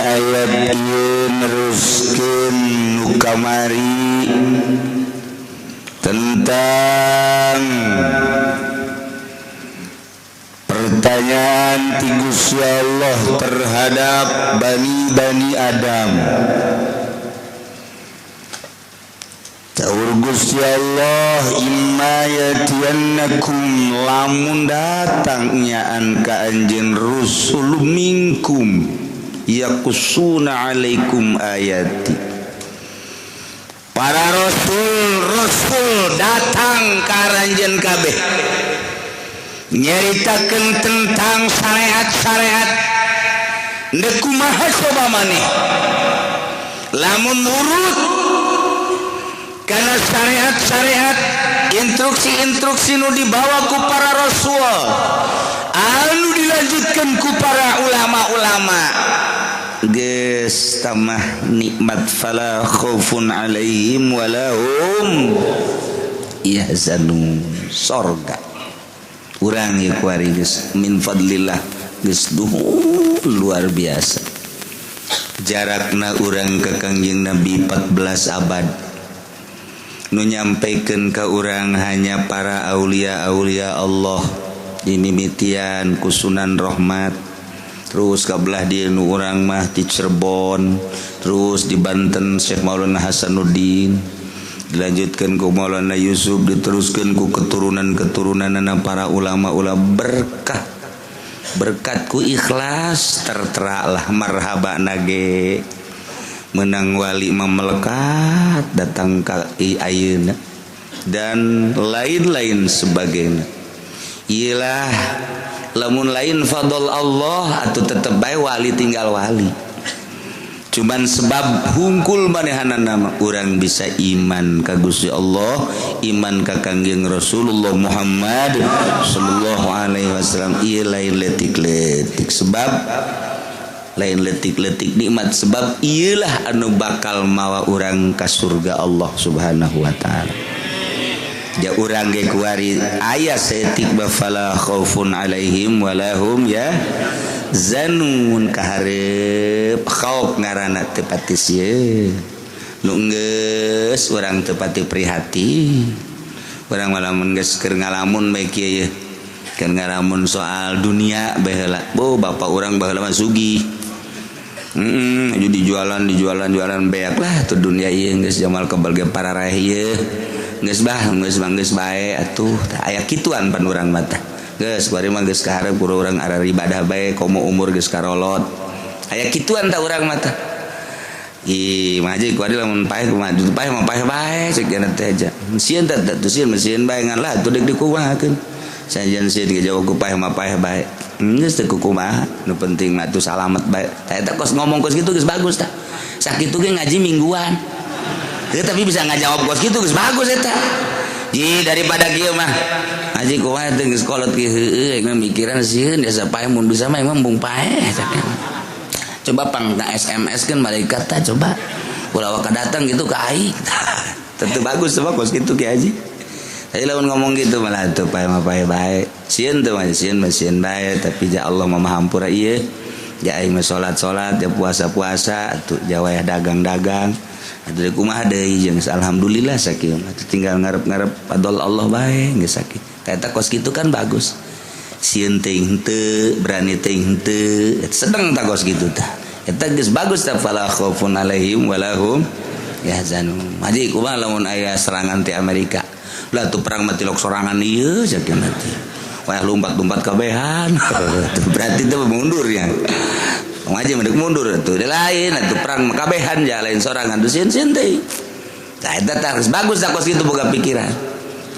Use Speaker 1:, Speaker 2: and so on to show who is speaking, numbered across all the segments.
Speaker 1: ayat ieu neruskeun nu kamari tentang pertanyaan ti Gusti Allah terhadap bani Adam. Taur Gusti Allah, imma yatiyannakum, lamun datang nyaan ka anjeun rusul minkum yaqussuna alaikum ayati. Para rasul datang ka anjeun kabeh nyaritakeun tentang syariat-syariat ndek kumaha coba maneh lamun nurut karena syariat-syariat instruksi-instruksi nu dibawa ku para rasul anu dilanjutkan ku para ulama-ulama geus tamah nikmat fala khaufun alaihim walahum yahzanun sorga urang ieu kuari geus min fadlillah geus luar biasa jarakna urang ka Kangjeng Nabi 14 abad nu nyampaikeun ka urang hanya para aulia-aulia Allah dimimitian ku Sunan Rahmat terus kabelah dieu nu urang mah ti Cirebon terus di Banten Syekh Maulana Hasanuddin dilanjutkan ku Maulana Yusuf diteruskan ku keturunan-keturunanna para ulama-ulama berkat ku ikhlas tertera lah marhaba nage menang wali memelekat datang ka ayeuna dan lain-lain sebagainya. Iyalah lamun lain fadl Allah atuh tetep bae wali tinggal wali. Cuman sebab hungkul manehana nama urang bisa iman ka Gusti Allah, iman ka Kangjeng Rasulullah Muhammad sallallahu alaihi wasallam. Ieu lain letik-letik sebab lain letik-letik nikmat sebab ieulah anu bakal mawa urang ka surga Allah Subhanahu wa taala. Ja urang ge kuari aya saeutik bafala khaufun alaihim walahum ya zanun kaharep khauf ngaranna teu pati sieun nu geus urang teu pati prihatin urang malamun geus keur ngalamun bae kieu ye keur ngalamun soal dunia baheula bo bapak urang baheula mah sugih dijualan beak lah tuh dunia ieu geus jamal kebal ge parareh ieu geus bae atuh aya kituan pan urang mah tah geus bari mah geus kaharep kudu urang ara ibadah bae komo umur geus karolot aya kituan tah urang mah tah ih mah aja kuari lamun paeh kumaha paeh mah paeh bae ceuk kana teh aja sieun tah tuh sieun meusieun bae ngan lah tuh deuk dikumahakeun sajan sieun ge jawab ku paeh mah paeh bae geus teu kumaha nu penting mah tuh salamet bae tah eta kos ngomong kos kitu geus bagus tah sakitu ge ngaji mingguan tapi bisa ngajawab kos kitu geus bagus eta ji daripada kieu mah aji kumaha teh geus kolot kieu heueuh aing mikiran sieun biasa paeh mun bisa mah emang bung paeh coba pang SMS kan malaikat tah coba ulah waka datang gitu ka aing tentu bagus coba kos kitu ki aji tapi lamun ngomong gitu malah teu paeh mah paeh bae sieun teh mah sieun bae tapi ja Allah mah hampura ieu ja aing mah salat-salat ja puasa-puasa atuh ja wayah dagang-dagang atuh kumaha deui jeung alhamdulillah sakieu tinggal ngarep-ngarep fadl Allah bae geus sakieu eta kos kitu kan bagus sieun teuing henteu berani teuing henteu sedeng tah kos kitu tah eta geus bagus tah fala khaufun alaihim walahum yahzanun maji kumaha lamun aya serangan ti Amerika lah tuh perang mati lok sorangan ieu sakieu nanti wah lompat-lompat kabehan berarti teh mundur ya ngaji mendek mundur tuh lain atuh perang kabehan ja lain sorangan tuh sieun teh tah eta tah bagus tah kos kitu boga pikiran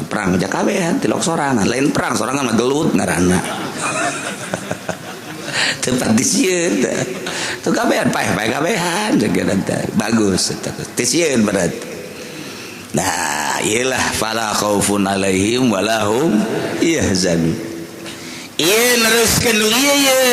Speaker 1: perang aja kabehan tilok sorangan lain perang sorangan mah gelut ngaranna tempat disieun tuh kabehan paeh kabehan jeung bagus eta disieun berarti nah iyalah fala khaufun alaihim walahum yahzanun ieu neruskeun ieu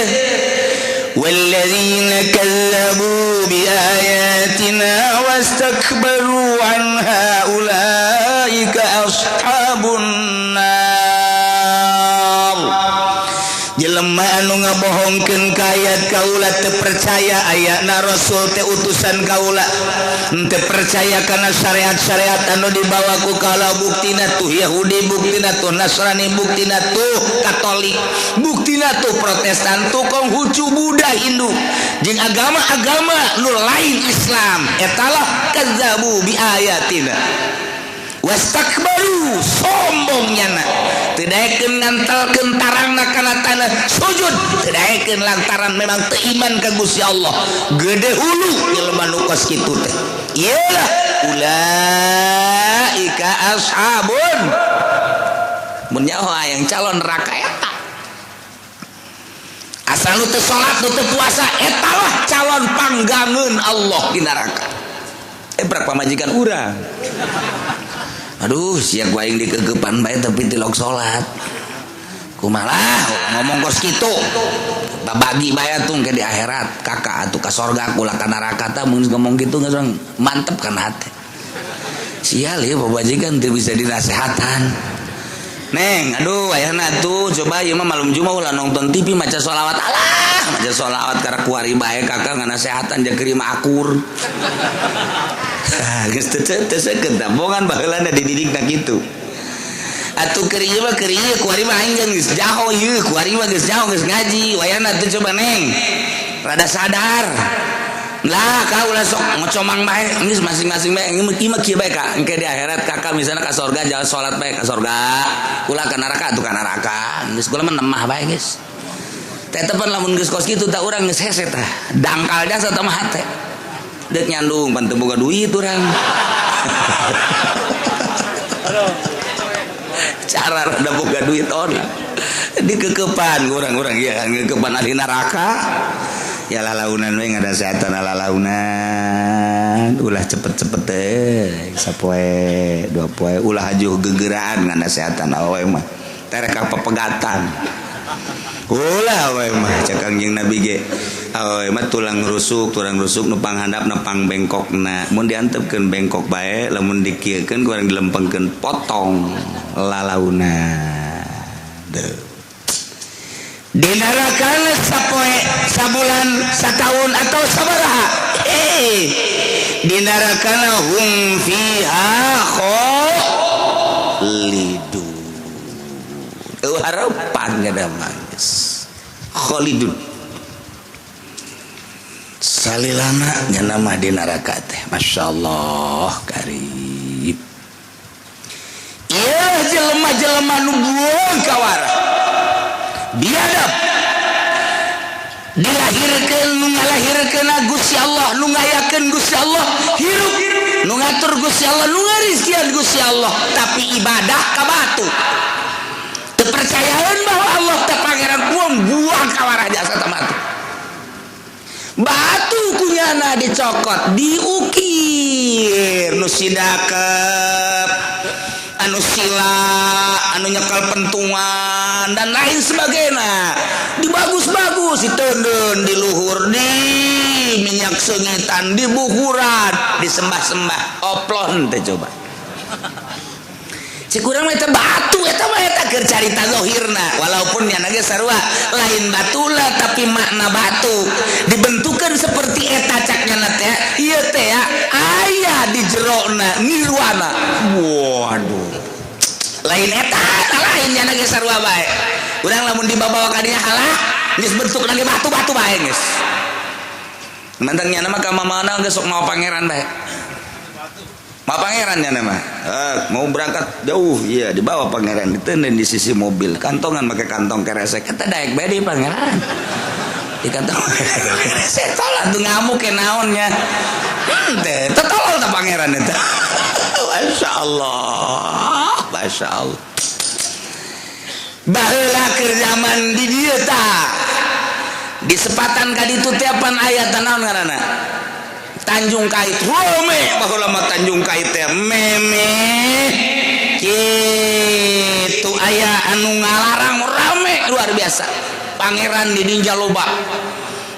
Speaker 1: walladzina kazzabu biayatina wastakbaru anha ulaika ashabun nar jelema anu ngabohongkeun kayat kaula teu percaya ayana rasul teh utusan kaula teu percaya kana syariat-syariat anu dibawa ku kaula buktina tuh Yahudi buktina tuh Nasrani buktina tuh Katolik buktina tuh Protestan tuh Konghucu Buddha Hindu jeung agama-agama nu lain Islam etalah kadzabu bi ayatina wastakbaru sombongnya teu daekeun ngantelkeun tarangna kana tanah sujud teu daekeun lantaran memang teu iman ka Gusti Allah gede hulu jelema nu kos kitu teh iyalah ulaika ashabun mun nyaho yang calon neraka eta asal nu teu salat nu teu puasa eta lah calon panggangeun Allah di neraka berapa majikan urang aduh siap gua yang dikegepan bae tapi tilok salat kumalah ngomong kos kitu babagi bae atuh ke di akhirat kakak atuh ka sorga kula ka neraka tah mun ngomong kitu geus mantep kan hate sial ya babajikan teu bisa dinasehatan neng aduh ayahna tuh coba ieu mah malam Jumat ulah nonton TV maca sholawat alah maca sholawat karena kuari bae kakak nganasehatan jeung keur akur geus teu seukeut tabongan baheulana dididikna kitu atuh keur ieu mah kuari mah aing geus jaho ieu kuari mah geus jaho geus ngaji wayana teh coba neng rada sadar lah kau ulah sok ngocomang bae geus masing-masing bae ieu mah kieu bae ka engke di akhirat kakak misalna ka surga jalan salat bae ka surga ulah ka neraka atuh ka neraka geus kula mah nemah bae geus teh tepan lamun geus kos kitu tah urang geus hese tah dangkal jasa tah mah hate deuk nyandung pan teu boga duit urang cara rada boga duit on dikekepan urang-urang ya ngekepan ahli neraka ya lalaunan we ngada seatan lalaunan ulah cepet-cepet teh sapoe dua poe ulah hajuh gegeraan ngada seatan awewe mah terek pepegatan ulah awewe mah cek Kangjeng Nabi ge awewe mah tulang rusuk nu panghandap nu pang bengkokna mun diantepkeun bengkok bae lamun dikieukeun kurang dilempengkeun potong lalaunan deuh di neraka sapoe sabulan satahun atau sabaraha di neraka hum fiha khalidun harapan gada mangis khalidun salilana nya nama di neraka teh masyaallah karib ieu jelema-jelema nu buang kawarah biadab dilahirkeun nu ngalahirkeun Gusti Allah nu ngayakeun Gusti Allah hirup nu ngatur Gusti Allah nu ngarizkian Gusti Allah tapi ibadah ka batu teu percayaeun bahwa Allah teh pangeran buang kawarah jasa teh batu kunyana dicokot diukir nu sidakep anu sila anu nyekal pentungan dan lain sebagainya dibagus-bagus diteundeun di luhur di minyak sengitan di bukuran disembah-sembah oplon teh coba cik urang mah eta batu eta mah eta keur carita zahirna walaupun nya ge sarua lain batula tapi makna batu dibentukeun seperti eta cakna teh ieu teh ya aya di jerona nirwana waduh lain eta lain nya ge sarua bae urang lamun dibawa ka dinya halah geus bentukna ge batu-batu bae geus mantang nya mah ka mamana geus sok mau pangeran bae Ma pangerannya nama mau berangkat jauh iya dibawa pangeran diteun di sisi mobil kantongan pakai kantong keresek kata daek bae di pangeran di kantong keresek tolak tuh ngamuk ke naonnya teh tetolol ta pangeran eta masyaallah baheula keur zaman di dieu tah di sepatan ka ditu teh pan aya naon ngaranna Tanjung Kait rame baheula mah Tanjung Kait teh meme kitu aya anu ngalarang rame luar biasa pangeran di dinja loba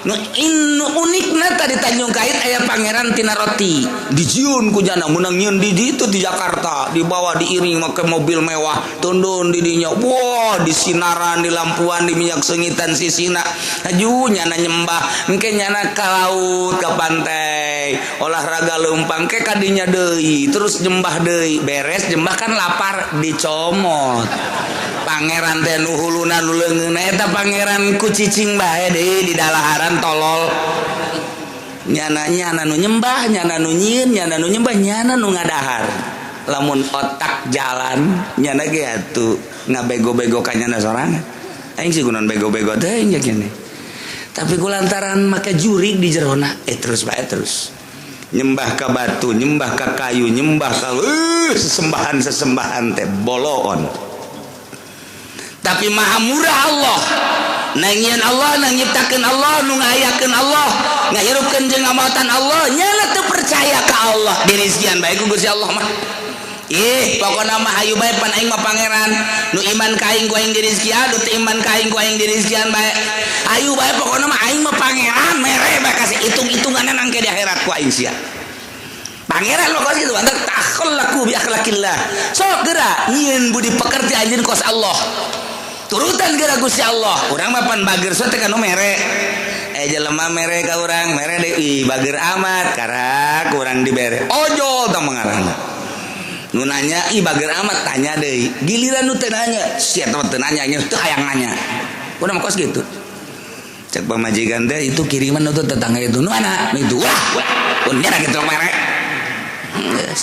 Speaker 1: unikna tadi Tanjung Kait aya pangeran tina roti dijieun ku jana menang nyieun di itu di Jakarta dibawa diiring make mobil mewah tundun di dinya wah di sinaran di lampuan di minyak sengitan sisina haju nyana nyembah engke nyana ka laut ka pantai olahraga leumpang ke kadinya deui terus nyembah deui beres nyembah kan lapar dicomot pangeran teh nu huluna nu leungeun eta pangeran ku cicing bae deui di dalaharan tolol nyana nu nyembah nyana nu nyieun nyana nu nyembah nyana nu ngadahar lamun otak jalan nyana ge atuh ngabego-bego ka nyana sorangan aing sih kunaon bego-bego teh nya kene tapi kulantaran make jurig di jerona terus bae terus nyembah ka batu nyembah ka kayu nyembah ka sesembahan teh boloon tapi maha murah Allah nangieun Allah nangiptakeun Allah nu ngayakeun Allah ngahirupkeun jeung ngamautan Allah nyana teu percaya ka Allah dirizkian bae ku Gusti Allah mah pokona mah hayu bae pan aing mah pangeran nu iman ka aing ku aing dirizkian nu teu iman ka aing ku aing dirizkian bae hayu bae pokona mah aing mah pangeran mere bae kasih hitung-hitungan nangke di akhirat ku aing sia pangeran lo kos gitu antar takhallaku bi akhlaqillah sok geura nyieun budi pekerti anjeun kos Allah turutan geura Gusti Allah urang mah pan bager sote kanu mere jelema mere ka urang mere deui bager amat karak urang dibere ojol tah mangarana nu nanya bager amat tanya deui giliran nu teu nanya sia teh teu nanya nya teu hayang nanya urang mah kos gitu cek pamajikan teh itu kiriman nu tetangga itu nu mana itu wah punya gitu mere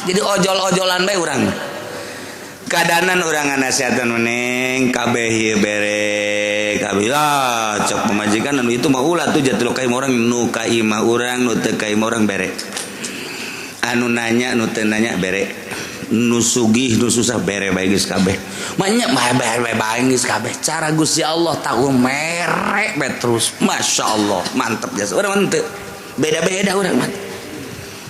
Speaker 1: jadi ojol-ojolan bae urang kadanan orang nasihatkan meneng kabeh ieu bere kabeh cok pemajikan anu itu mah ulah tuh jatuh ka imah urang nu ka imah urang nu teu ka imah urang bere anu nanya nu teu nanya bere nu sugih nu susah bere bae geus kabeh manya mah bere bae geus kabeh cara Gusti Allah tahu merek bae terus masyaallah mantep jasa urang teu beda-beda urang mah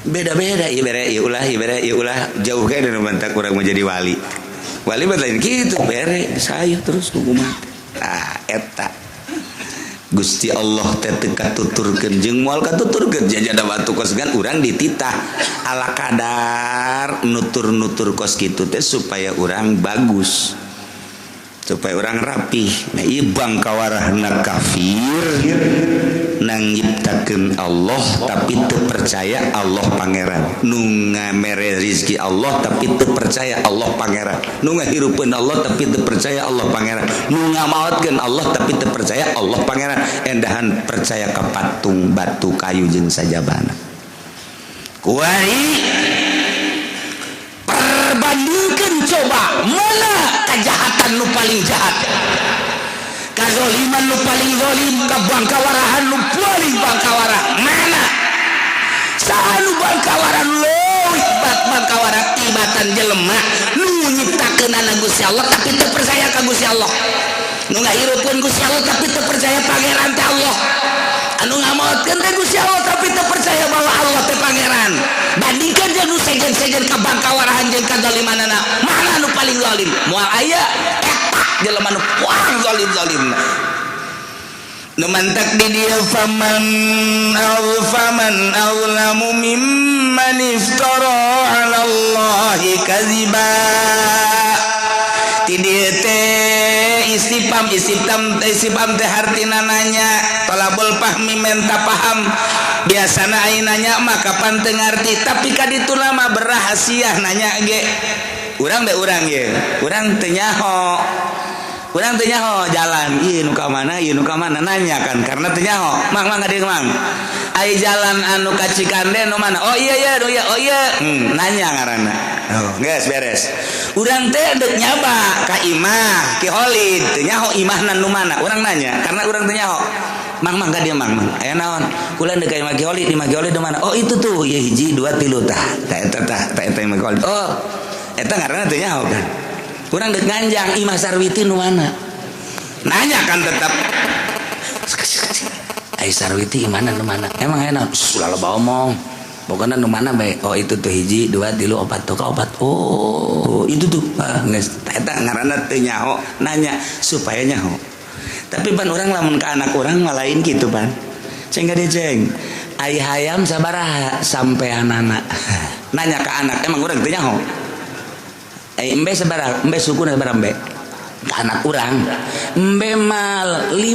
Speaker 1: beda-beda ieu bere ieu ulah ieu bere ieu ulah jauh ge dari mantak urang mau jadi wali lain gitu bere saya terus kumaha eta Gusti Allah teh teu katuturkeun jeung moal katuturkeun jajada batu kos gan urang dititah ala kadar nutur-nutur kos kitu teh supaya urang bagus supaya urang rapih nah ieu bangkawarahna kafir nang nyiptakeun Allah tapi teu percaya Allah pangeran nu ngamere rezeki Allah tapi teu percaya Allah pangeran nu ngahirupkeun Allah tapi teu percaya Allah pangeran nu ngamaotkeun Allah tapi teu percaya Allah pangeran endahan percaya ka patung batu kayu jeung sajabana kuari perbandingkeun coba mana kejahatan nu paling jahat kazoliman nu paling zolim kabangkawarahan nu paling bangkawarah mana saha nu bangkawarah leuwih bangkawarah tibatan jelema nu nyiptakeunana Gusti Allah tapi teu percaya ka Gusti Allah nu ngahirupkeun Gusti Allah tapi teu percaya pangeran teh Allah anu ngamaotkeun teh Gusti Allah tapi teu percaya bahwa Allah teh pangeran bandingkeun jeung nu sejen-sejen ka bangkawarahan jeung kazolimanana mana nu paling zalim moal aya jelema nu poang zalim-zalimna nu mantak di dieu faman azlamu mimman iftara 'ala Allahi kadziba ti dieu teh istifham teh hartina nanya talabul fahmi menta paham biasana aya nanya mah kapan teu ngarti tapi kaditu mah berahasia nanya ge urang teh urang ye urang teu nyaho urang teh nyaho jalan ieu nu ka mana nanya kan karena teh nyaho mang ngadieu mang ai jalan anu ka Cikande nu mana oh iya nanya ngaranna oh geus beres urang teh deuk nyaba ka imah ki Holid teh nyaho imahna nu mana urang nanya karena urang teh nyaho mang ngadieu mang aya naon kula deuk ka imah ki Holid nu mana oh itu tuh ya hiji 2 3 tah eta imah ki Holid oh eta ngaranna teh nyaho kan urang deuk nganjang imah Sarwiti nu mana nanya kan tetap ai Sarwiti imana nu mana emang enak ulah loba omong pokona nu mana bae oh itu tuh hiji 2 3 4 tuh ka 4 oh itu tuh geus eta ngaranna teu nyaho nanya supaya nyaho tapi pan urang lamun ka anak urang ngalain kitu pan ceng gade ceng ai hayam sabaraha sampai anak nanya ke anak emang urang teu nyaho embe sabaraha embe sukuna sabaraha embe ke anak urang embe mal 5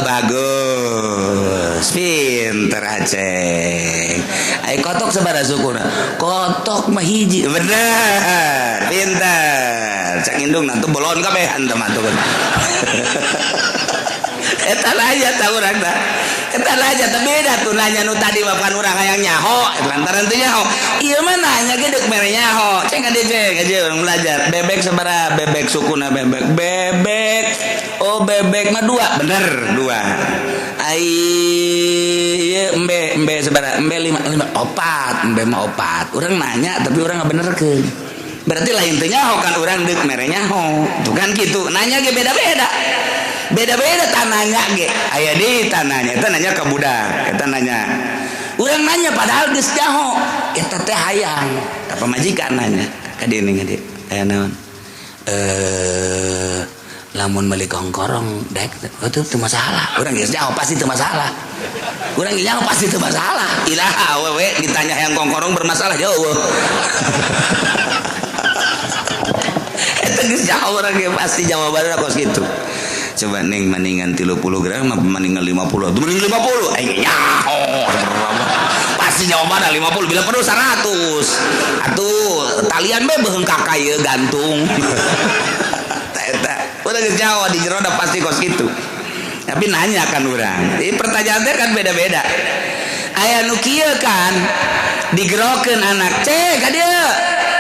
Speaker 1: bagus pinter aceng ai kotok sabaraha sukuna kotok mah hiji bener pinter cak indung nanti bolon kabehan teman-teman eta aja tahu urang dah eta aja teh beda tuh nanya nu tadi makan urang hayang nyaho lantaran teu nyaho ieu mah nanya ge deuk mere nyaho ceng ade ceng aja urang belajar bebek sabaraha bebek sukuna bebek oh bebek mah 2 bener 2 ai embe sabaraha embe 5 4 embe mah 4 urang nanya tapi urang ngabenerkeun berarti lain teu nyaho kan urang deuk mere nyaho tuh kan kitu nanya ge beda-beda tananya ge aya di tananya eta nanya ka budak eta nanya urang nanya padahal geus nyaho eta teh hayang ka pamajikan nanya ka dieu ngade aya naon lamun meuli kongkorong dek teu masalah urang geus nyaho pasti teu masalah urang nyaho pasti teu masalah ilaha awewe ditanya hayang kongkorong bermasalah jauh eta geus nyaho urang ge pasti jawabanna kos kitu. Coba neng maningan 30 gram apa maningan 50 tuh mending 50 nyaho pasti jawabannya 50 bila perlu 100 atuh talian be beung kakak gantung eta udah geus nyaho di jero da pasti kos kitu tapi nanya kan urang ini pertanyaan teh kan beda-beda aya nu kieu kan digerokeun anak ceng ka dieu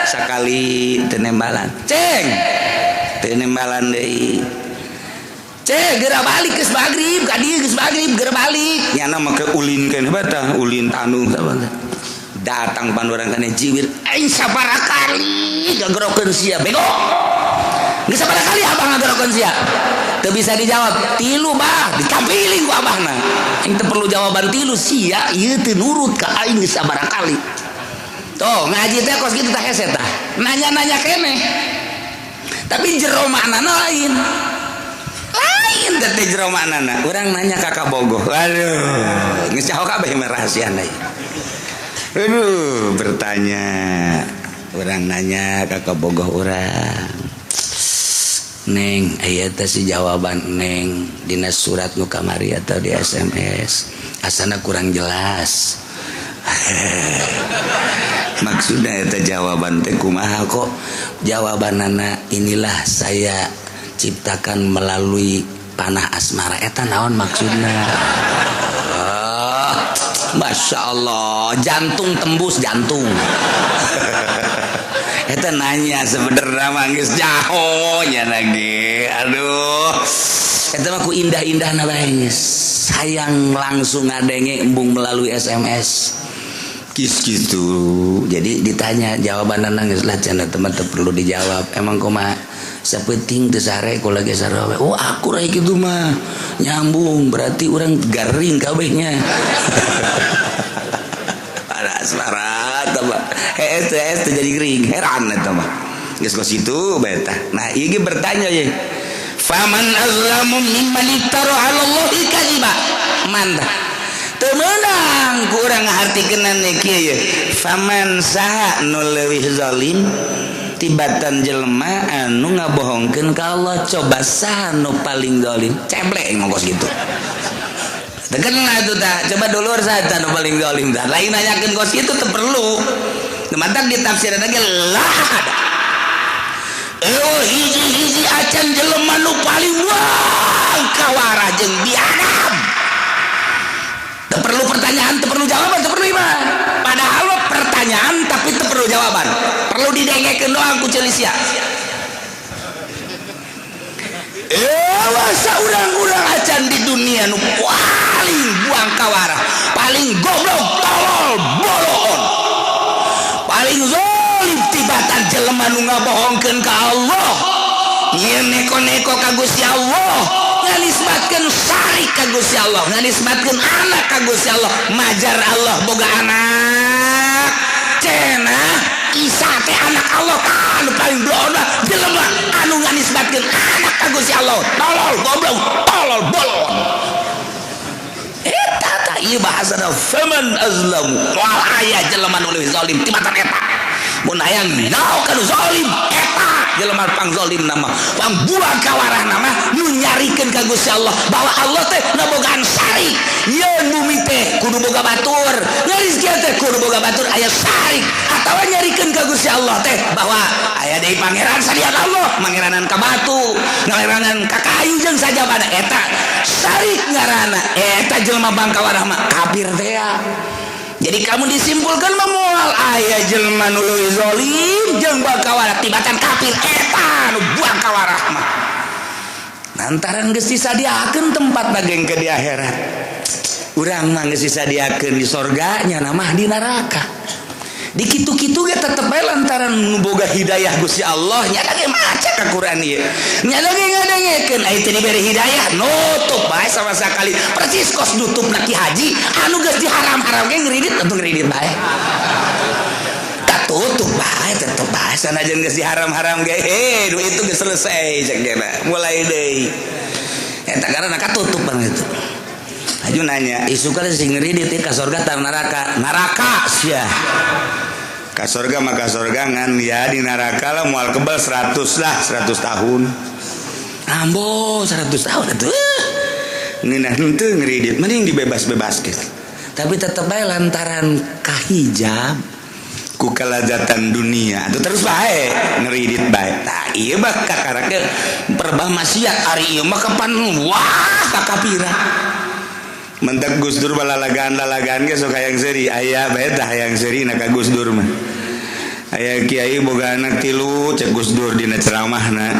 Speaker 1: sakali teu nembalan ceng teu nembalan deui cek geura balik geus magrib ka dieu geus magrib geura balik nyana make ulin keneh bata ulin tanu datang pandurang kana jiwir aing sabaraha kali ngagerokeun sia bego geus sabaraha kali abah ngagerokeun sia teu bisa dijawab 3 bah dicampiling ku abahna aing teu perlu jawaban 3 sia ieu teu nurut ka aing geus sabaraha kali tuh ngaji teh kos kitu tah hese tah nanya-nanya keneh tapi jero maknana lain teh jero maknana urang nanya kakak bogoh aduh geus nyaho kabeh rahasiana aduh bertanya urang nanya kakak bogoh urang neng aya teh si jawaban neng dina surat nu kamari atau di SMS asana kurang jelas maksudnya eta jawaban teh kumaha kok jawabanana inilah saya ciptakan melalui panah asmara eta naon maksudna Masya Allah jantung tembus jantung eta nanya sebenarnya manggis jaho nya lagi aduh eta mah ku indah-indahna bae sayang langsung ngadenge embung melalui SMS kis gitu jadi ditanya jawabanna geus lah cenah teman-teman perlu dijawab emang kumaha sapenting teu sare ku lagi sarawe oh aku rek kitu mah nyambung berarti urang garing kabehnya ada asmara tah es jadi gering heran eta mah geus kos itu beta nah ieu ge bertanya ye faman azlamu mimman iftara 'ala Allahi kadziba mantap teu meunang ku urang ngahartikeun kieu ye faman saha nu leuwih zalim tibatan jelema anu ngabohongkeun ka Allah coba saha nu paling zalim ceblek ngongkos gitu tegenna atuh tah coba dulur saha nu paling zalim tah lain nanyakeun kos itu teu perlu teman-teman ditafsirna ge lah ada hiji acan jelema nu paling wah kawara jeung biadab teu perlu pertanyaan teu perlu jawaban teu perlu iman padahal pertanyaan tapi teu perlu jawaban perlu didengekeun doang ku ceulisia masa urang-urang acan di dunia nu paling buang kawara paling goblok tolol bolon paling zalim tibatan jelema nu ngabohongkeun ka Allah nyeun neko-neko ka Gusti Allah ngalisbatkeun sari ka Gusti Allah ngalisbatkeun anak ka Gusti Allah majar Allah boga anak cenah Isa teh anak Allah kan paling blona jelema anu nganisbatkeun anak ka Gusti Allah tolol goblok tolol bolon eta tah ieu bahasana faman azlam wal aya jelema nu leuwih zalim timatan eta mun aya naon kana zalim eta jelema pang zalim nama pang buang kawarah nama nu nyarikeun ka Gusti Allah bahwa Allah teh nabogaan syarik yeun bumi teh kudu boga batur rezeki teh kudu boga batur aya syarik atawa nyarikeun ka Gusti Allah teh bahwa aya deui pangeran salian Allah mangeranan ka batu ngangeranan ka kayu jeung sajabana eta syarik ngaranna eta jelema bang kawarah mah kafir teh. Jadi kamu disimpulkan memual ayah jelma nu leuwih zalim jeung bakawarah tibatan kafir eta nu buang kawarah mah. Lantaran geus disadiakeun tempat bageng ke di akhirat. Urang mah geus disadiakeun di sorga nya mah di neraka. Di kitu-kitu ge tetep bae lantaran nu boga hidayah Gusti Allah nya da ge maca ka Quran ieu. Nya da ge ngadengekeun aya teh dibere hidayah nutup bae sama sakali persis kos nutupna Ki Haji anu geus diharam-haram ge ngridit atuh ngridit bae. Katutup bae tetep bae sanajan geus diharam-haram ge nu itu geus selesai cek geuna mulai deui. Eta karana katutup banget itu. Aju nanya, isu kali sing ngridit ka surga tar neraka. Neraka sia. Ka surga mah ka surga ngan ya di neraka lah moal kebal 100 lah 100 tahun. Ambo 100 tahun atuh. Ngeunah henteu ngridit mending dibebas-bebaskeun. Tapi tetep bae lantaran kahijab ku kalazatan dunia. Atuh terus bae ngridit bae. Tah ieu mah kakarake perbah maksiat ari ieu mah kapan wah kakapiran. Mentak Gus Dur balalagaan ge sok hayang seuri aya bae tah hayang seuri na ka Gus Dur mah. Aya kiai boga anak 3 cek Gus Dur dina ceramahna.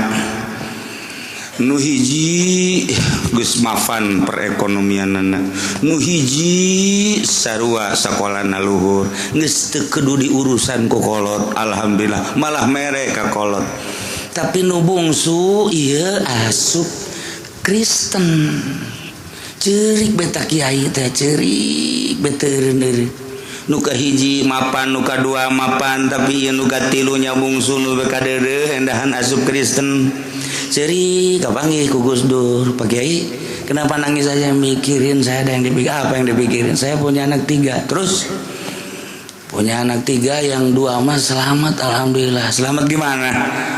Speaker 1: Nu hiji geus mafan perekonomianna. Nu hiji sarua sakolana luhur. Geus teu kudu diurusan ku kolot. Alhamdulillah malah mere ka kolot. Tapi nu bungsu ieu asup Kristen. Cerik beta kiai teh cerik beteureun nu kahiji mapan nu kadua mapan tapi ieu nu katilu nya bungsu nu kadeureuh endahan asup Kristen cerik kapanggih ku Gus Dur Pak Kiai kenapa nangis aja mikirin saya ada yang dipikir apa yang dipikirin saya punya anak 3 terus punya anak 3 yang 2 mah selamat alhamdulillah selamat gimana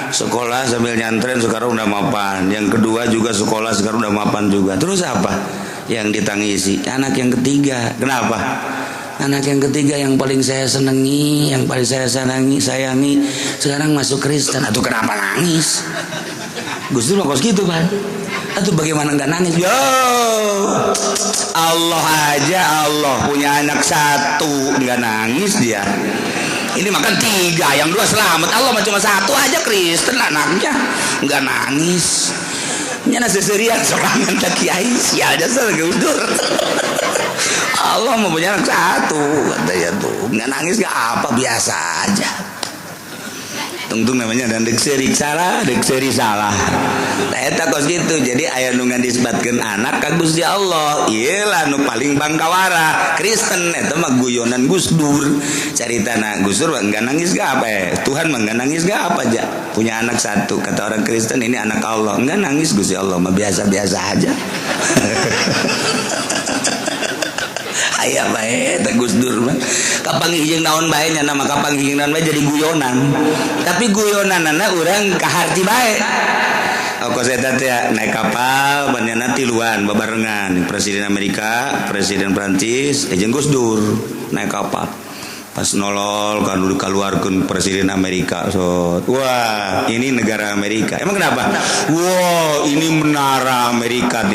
Speaker 1: sekolah sambil nyantren sekarang udah mapan yang kedua juga sekolah sekarang udah mapan juga terus apa yang ditangisi anak yang ketiga kenapa anak yang ketiga yang paling saya senangi yang paling saya sayangi sekarang masuk Kristen atuh kenapa nangis Gus Dur kos gitu kan atuh bagaimana enggak nangis yo Allah aja Allah punya anak 1 enggak nangis dia ini makan 3 yang 2 selamat Allah mah cuma 1 aja Kristen anaknya enggak nangis nyana seserian sorangan tak kiai sia aja Gus Dur Allah mau punya anak 1 katanya tuh nggak nangis nggak apa biasa aja tungtung namanya dan dek seri salah eta kos gitu jadi aya nu ngandisbatkeun anak ka Gusti Allah ieu lah nu paling bangkawara Kristen eta mah guyonan Gus Dur caritana Gus Dur enggak nangis gak apa Tuhan mah enggak nangis gak apa aja punya anak 1 kata orang Kristen ini anak Allah enggak nangis Gusti Allah mah biasa-biasa aja aya bae teh Gus Dur mah kapanggih jeung naon bae nya nama kapanggih jeung naon bae jadi guyonan tapi guyonanna urang kaharti bae kos eta teh naik kapal banana tiluan babarengan Presiden Amerika Presiden Prancis jeung Gus Dur naik kapal pas nolol kan udah keluarkan Presiden Amerika so wah ini negara Amerika emang kenapa wah ini menara Amerika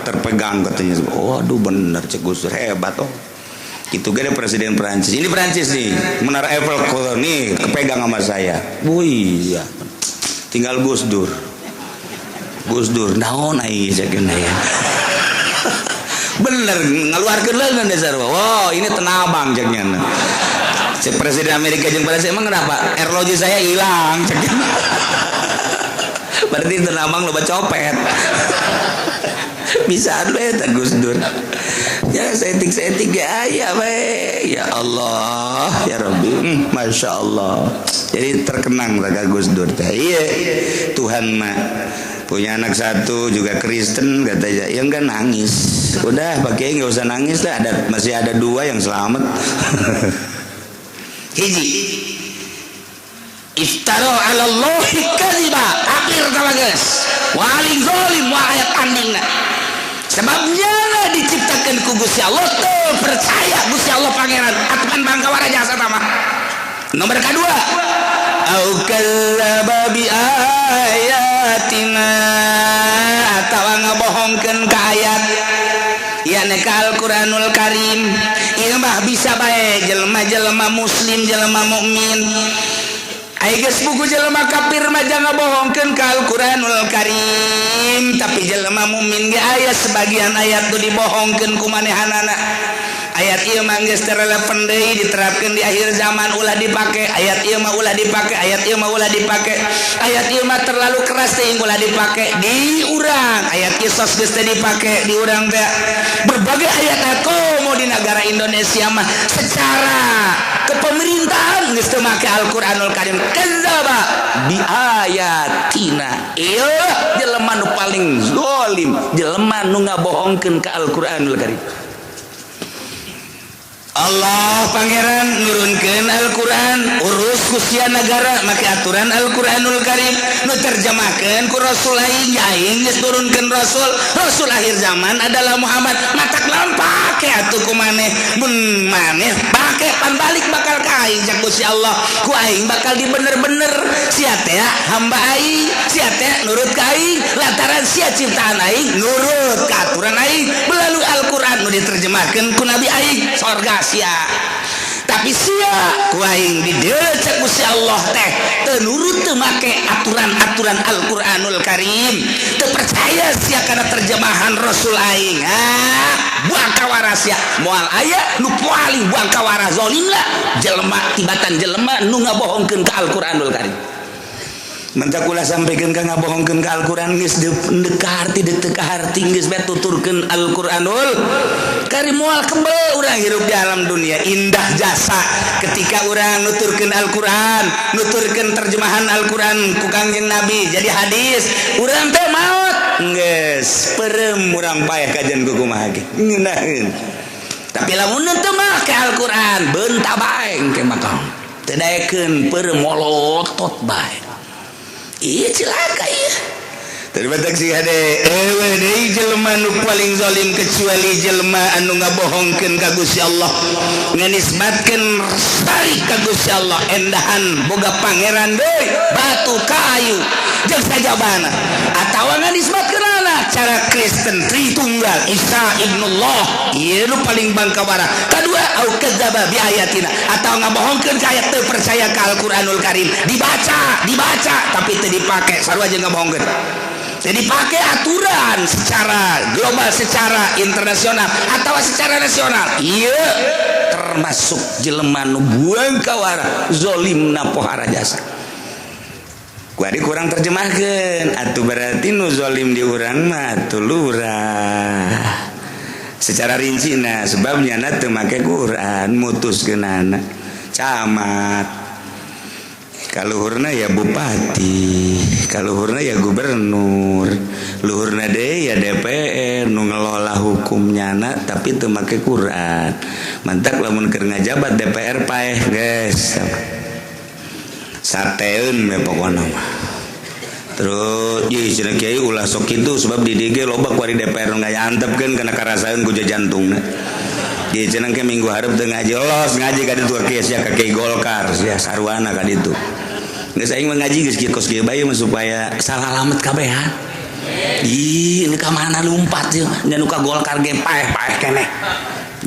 Speaker 1: terpegang katanya waduh bener cek Gus Dur hebat oh itu gede Presiden Prancis ini Prancis nih menara Eiffel nih kepegang sama saya wih ya tinggal Gus Dur naon ai cekeun ya bener ngaluarkeun leungeun dasar wow ini tenabang ceknya si Presiden Amerika jeung Prancis emang kenapa airlogi saya hilang ceknya berarti tenabang loba copet bisa we ta Gus Dur ya setik ya aya we ya Allah ya Rabbi Masya Allah jadi terkenang lah Gus Dur teh iya Tuhan mah punya anak satu juga Kristen, katanya ya enggak nangis, udah pakai nggak usah nangis lah, masih ada 2 yang selamat. Hiji iftaro ala Allahi kadhiba, akhir sama guys wali zalim wa ayat andingna, sebabnya lah diciptakan ku Gusti Allah tuh percaya Gusti Allah pangeran atukan bangka warajasa sama. Nomor kedua au kadzdzaba bi ayatina, atawa ngabohongkeun ka ayat ya ka Al-Qur'anul Karim. Ieu mah bisa bae jelema-jelema muslim, jelema mukmin. Ai geus buku jelema kafir mah jangan ngabohongkeun ka Al-Qur'anul Karim, tapi jelema mukmin ge aya sebagian ayat tu dibohongkeun ku manehanana. Ayat ieu mah geus relevan deui diterapkeun di akhir zaman, ulah dipake. Ayat ieu mah ulah dipake, ayat ieu mah ulah dipake. Ayat ieu mah terlalu keras teh ulah dipake di urang. Ayat kisos geus teh dipake di urang teh. Berbagai ayat komo di negara Indonesia mah secara kepemerintahan geus teu make Al-Qur'anul Karim. Kadzdzaba bi ayatina. Ieu jelema nu paling zalim, jelema nu ngabohongkeun ka Al-Qur'anul Karim. Allah pangeran nurunkeun Al-Quran urus kusia negara make aturan Al-Quranul Karim nu terjemahkeun ku Rasul aing geus turunkeun Rasul akhir zaman adalah Muhammad. Matak lawan pake atuh ku maneh, mun maneh pake pan balik bakal ka aing cak Gusti Allah, ku aing bakal dibener-bener sia teh hamba aing, sia teh nurut ka aing lantaran sia ciptaan aing nurut ka aturan aing melalui Al-Quran nu diterjemahkeun ku Nabi aing sorga sia. Tapi sia ku aing di dieu cek Gusti Allah teh teu nurut teu make aturan-aturan Al-Qur'anul Karim, teu percaya sia kana terjemahan Rasul aing. Buang kawara sia moal aya nu paling buang kawara zalim lah jelema tibatan jelema nu ngabohongkeun ka Al-Qur'anul Karim. Mentak ulah sampaikan ka ngabohongkeun ka Al-Qur'an geus dekarti detekarti geus bae tuturkeun Al-Qur'anul Karim moal kembal urang hirup di alam dunia indah jasa ketika urang nuturkeun Al-Qur'an, nuturkeun terjemahan Al-Qur'an ku Kangjeng Nabi jadi hadis, urang teh maot geus peureum urang payah kajian ku kumaha ge ngeunaheun. Tapi lamun teu make Al-Qur'an beunta bae engke maka teu daekeun peureum molotot bae. Iya cilaka ya. Terbatak si hade ewe deui jelema nu paling zalim kecuali jelema anu ngabohongkeun ka Gusti Allah, nganisbatkeun sari ka Gusti Allah, endahan boga pangeran deui batu kayu jeung sajabana atawa nganisbatkeun cara Kristen Tritunggal Isa ibnullah ieu nu paling bangkawara. Kadua au kadzdzaba bi ayatina atau ngabohongkeun ka ayat teu percaya ka Al-Qur'anul Karim, dibaca tapi teu dipake sarua jeung ngabohongkeun. Jadi pakai aturan secara global, secara internasional atau secara nasional. Iya termasuk jelema nu buang kawara zalimna pohara jasa. Kuari kurang terjemahkeun atuh berarti nu zalim di urang mah atuh lurah. Secara rincina sebabnya teu make Quran mutuskeunana camat, kaluhurna ya bupati, kaluhurna ya gubernur, luhurna deui ya DPR nu ngelola hukumnyana tapi teu make Quran. Mantak lamun keur ngajabat DPR paeh geus sateun we pokona mah. Terus ieu cenah kiai ulah sok kitu sebab di dieu ge loba ku ari DPR nu ngayantepkeun kana karasaeun ku jantungna. Ieu cenah ke minggu hareup teu ngaji los ngaji ka ditu kieu sia ka Kiai Golkar sia sarwana ka ditu. Geus aing mah ngaji geus kieu kos kieu bae mah supaya salah alamat kabehan. Ih, ini ka mana lumpat ieu nya nu ka Golkar ge paeh keneh.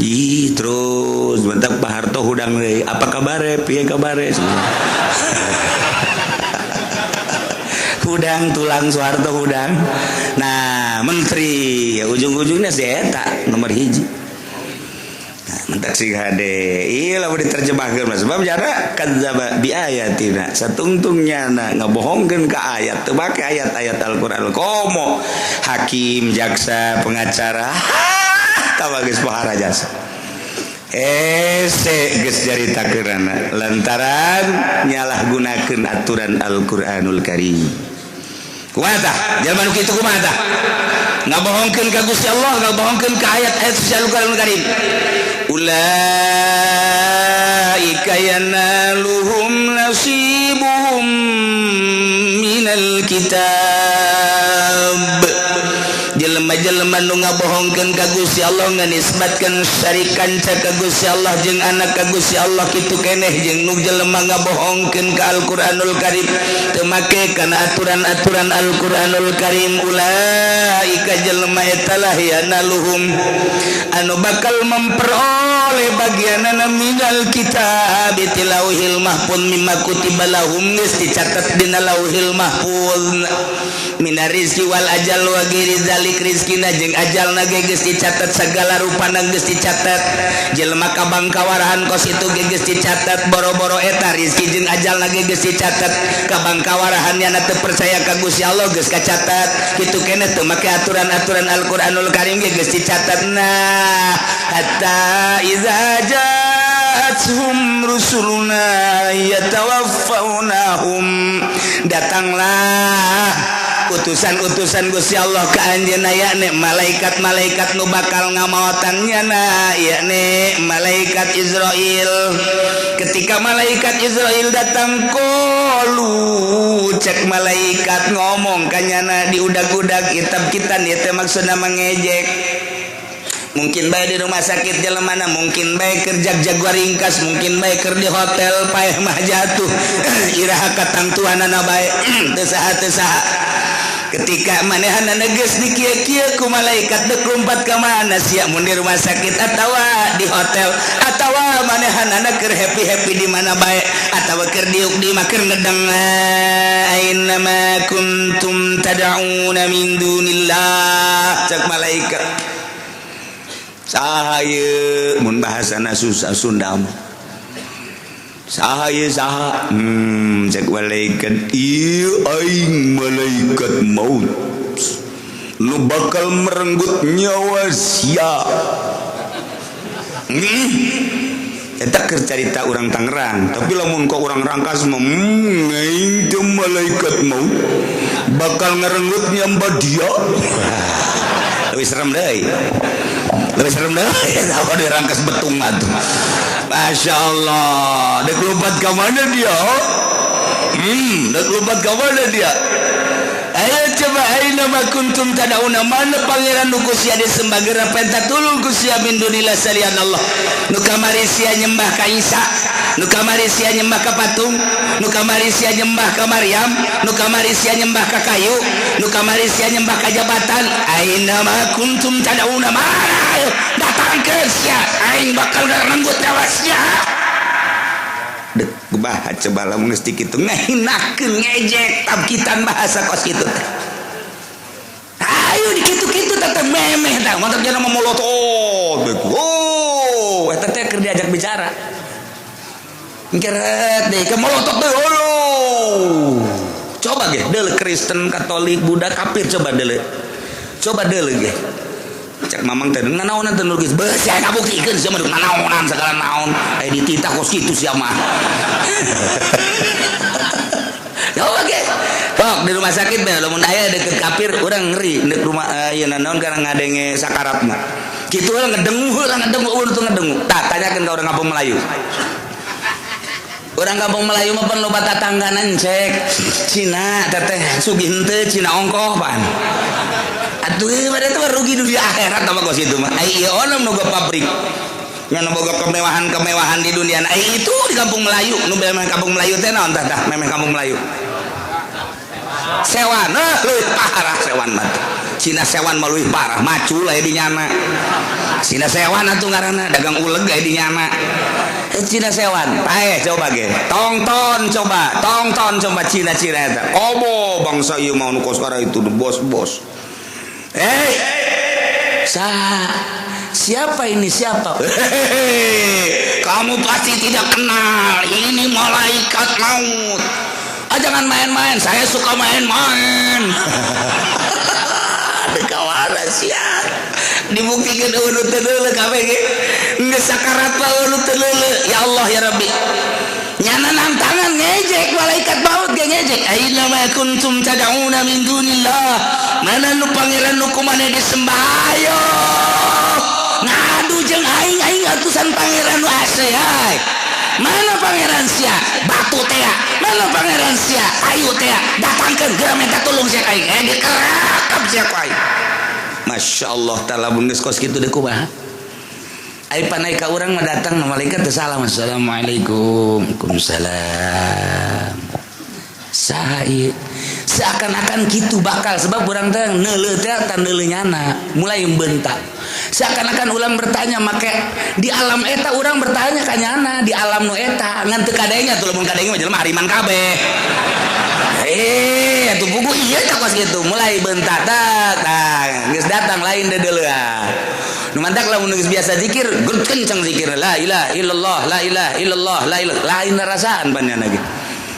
Speaker 1: Ih, terus bentak Pak Harto hudang deui, apa kabare? Piye kabare? Hudang tulang Soeharto hudang. Nah, menteri ya ujung-ujungnya si eta nomor hiji. Nah, mentak si hade. Iya lah diterjemahkeun mah sebab jara kadzdzaba bi ayatina. Satungtungnya ngabohongkeun ka ayat, teu make ayat-ayat Al-Qur'an. Komo hakim, jaksa, pengacara. Tawa geus pohara jasa. Geus jaritakeunana lantaran nyalahgunakeun aturan Al-Qur'anul Karim. kumaha tah jelema nu kitu kumaha tah ngabohongkeun ka Gusti Allah ngabohongkeun ka ayat-ayat suci Al-Qur'anul Karim ulaika yanaluhum nasibuhum minal kitab jelema-jelema nu ngabohongkeun ka Gusti Allah nganisbatkeun syarikan ka Gusti Allah jeung anak ka Gusti Allah kitu keneh jeung nu jelema ngabohongkeun ka Al-Qur'anul Karim teu make kana aturan-aturan Al-Qur'anul Karim ulaika jelema eta lah yanaluhum anu bakal memperoleh bagianana minal kitab tilauhil mahfuz mimma kutiba lahum geus dicatat dina lauhil mahfuz minar rizqi wal ajal wa ghairi zalik rizqina jeung ajalna ge geus dicatat sagala rupana geus dicatat jelema kabang kawarahan kos itu ge geus dicatat boro-boro eta rizqi jeung ajalna ge geus dicatat kabang kawarahan nya teu percaya ka Gusti Allah geus kacatat kitu keneh teu make aturan-aturan Al-Qur'anul Karim ge geus dicatat nah hatta iza ja'atuhum rusuluna yatawaffawnahum datanglah utusan-utusan Gusti Allah ka anjeunna yakni malaikat-malaikat nu bakal ngamaotan nyana yakni malaikat Israil ketika malaikat Israil datang qalu cek malaikat ngomong ka nyana di udag-udag kitab-kitab ieu teh maksudna mangejek mungkin bae di rumah sakit jelemana mungkin bae kerja jaguar ringkas mungkin bae keur di hotel paeh mah jatuh iraha katangtuanana bae teu saha ketika manehanna geus dikieu-kieu ku malaikat deuk lompat ka mana sia mun di rumah sakit atawa di hotel atawa manehanna keur happy-happy di mana bae atawa keur diuk di mah keur ngedeng aina ma kuntum tad'una min dunillah cek malaikat sahaya mun bahasana susah Sunda sahaya saha cek malaikat ieu aing malaikat maut nu bakal merenggut nyawa sia eta keur carita urang Tangerang tapi lamun ka urang Rangkas mah aing teh malaikat maut bakal ngarenggut nyawa dia lebih serem deui lebih serem dah apa di Rangkas betung atuh Masya Allah dek lompat ke mana dia dek lompat ke mana dia ayo coba aina ma kuntum tadauna mana pangeran nu kusia disembah geura penta tulung kusia min dunillah salian Allah nu kamari sia nyembah ka Isa nu kamari sia nyembah ka patung nu kamari sia nyembah ka Maryam nu kamari sia nyembah ka kayu nu kamari sia nyembah ka jabatan aina ma kuntum tadauna mana ayo datang ke sia aing bakal ngarenggut nyawasnya dek gebah coba lamun geus kitu ngehinakeun ngejek tabkitan bahasa kos kitu teh ayo di kitu-kitu tetep memeh tah mantap jangan memolotot oh eta teh keur diajak bicara ngeret deh ke molotot teh coba ge deuleu Kristen Katolik Buddha kafir coba deuleu ge cek mamang teh nanaonan teh nurgis beus aya ngabuktikeun sia mah nanaonan segala naon aya dititah kos kitu sia mah coba ge tok di rumah sakit mah lamun aya deket kafir urang ngeri di rumah ieu nanaon kana ngadenge sakarat mah kitu urang ngedengu ulun teu ngedengu tah tanyakeun ka urang kampung Melayu urang kampung Melayu mah pan loba tatangganan cek Cina teteh sugih henteu Cina ongkoh pan atuh ieu mah eta rugi dunia akhirat apa kos itu mah ai ieu onom nu pabrik nya nu boga kemewahan di dunia ai itu di kampung Melayu nu memeh kampung Melayu teh naon tah memeh kampung Melayu sewan leuwih parah sewan mah Cina sewan mah leuwih parah macul aya di nyana Cina sewan atuh ngaranna dagang uleg aya di nyana Cina sewan paeh coba ge tonton coba Cina eta kobo bangsa ieu mah nu koskara itu bos-bos siapa ini siapa kamu pasti tidak kenal ini malaikat maut jangan main-main saya suka main-main kawan sia dibuktikan unu teu kabeh ge geus sakarat pa unu teu ya Allah ya Rabbi nyana nang tangan ngejek malaikat maut ge ngejek aina ma kuntum tad'una min dunillah mana nu pangeran nu kumaneh disembah ayo ngadu jeung aing atusan pangeran nu ase ay mana pangeran sia batu teh mana pangeran sia ayu teh datangkeun geura minta tulung sia aing dikerakap sia ku aing masyaallah taala mun geus kos kitu deuk kumaha ai panai ka urang mah datang malaikat teh salam assalamualaikum waalaikumsalam saha ieu seakan-akan gitu bakal sebab urang teh neuleuh teh tan neuleuh nyana mulai membentak seakan-akan ulang bertanya make di alam eta urang bertanya ka nyana di alam nu eta ngan teu kadenya tuh lamun kadenya mah jelema hariman kabeh atuh buku ieu teh kos kitu mulai bentak tak geus datang lain deuleuh nu mantak lamun geus biasa zikir kencang zikir la ilaha illallah la ilaha illallah la ilaha lain rasaan panjana ge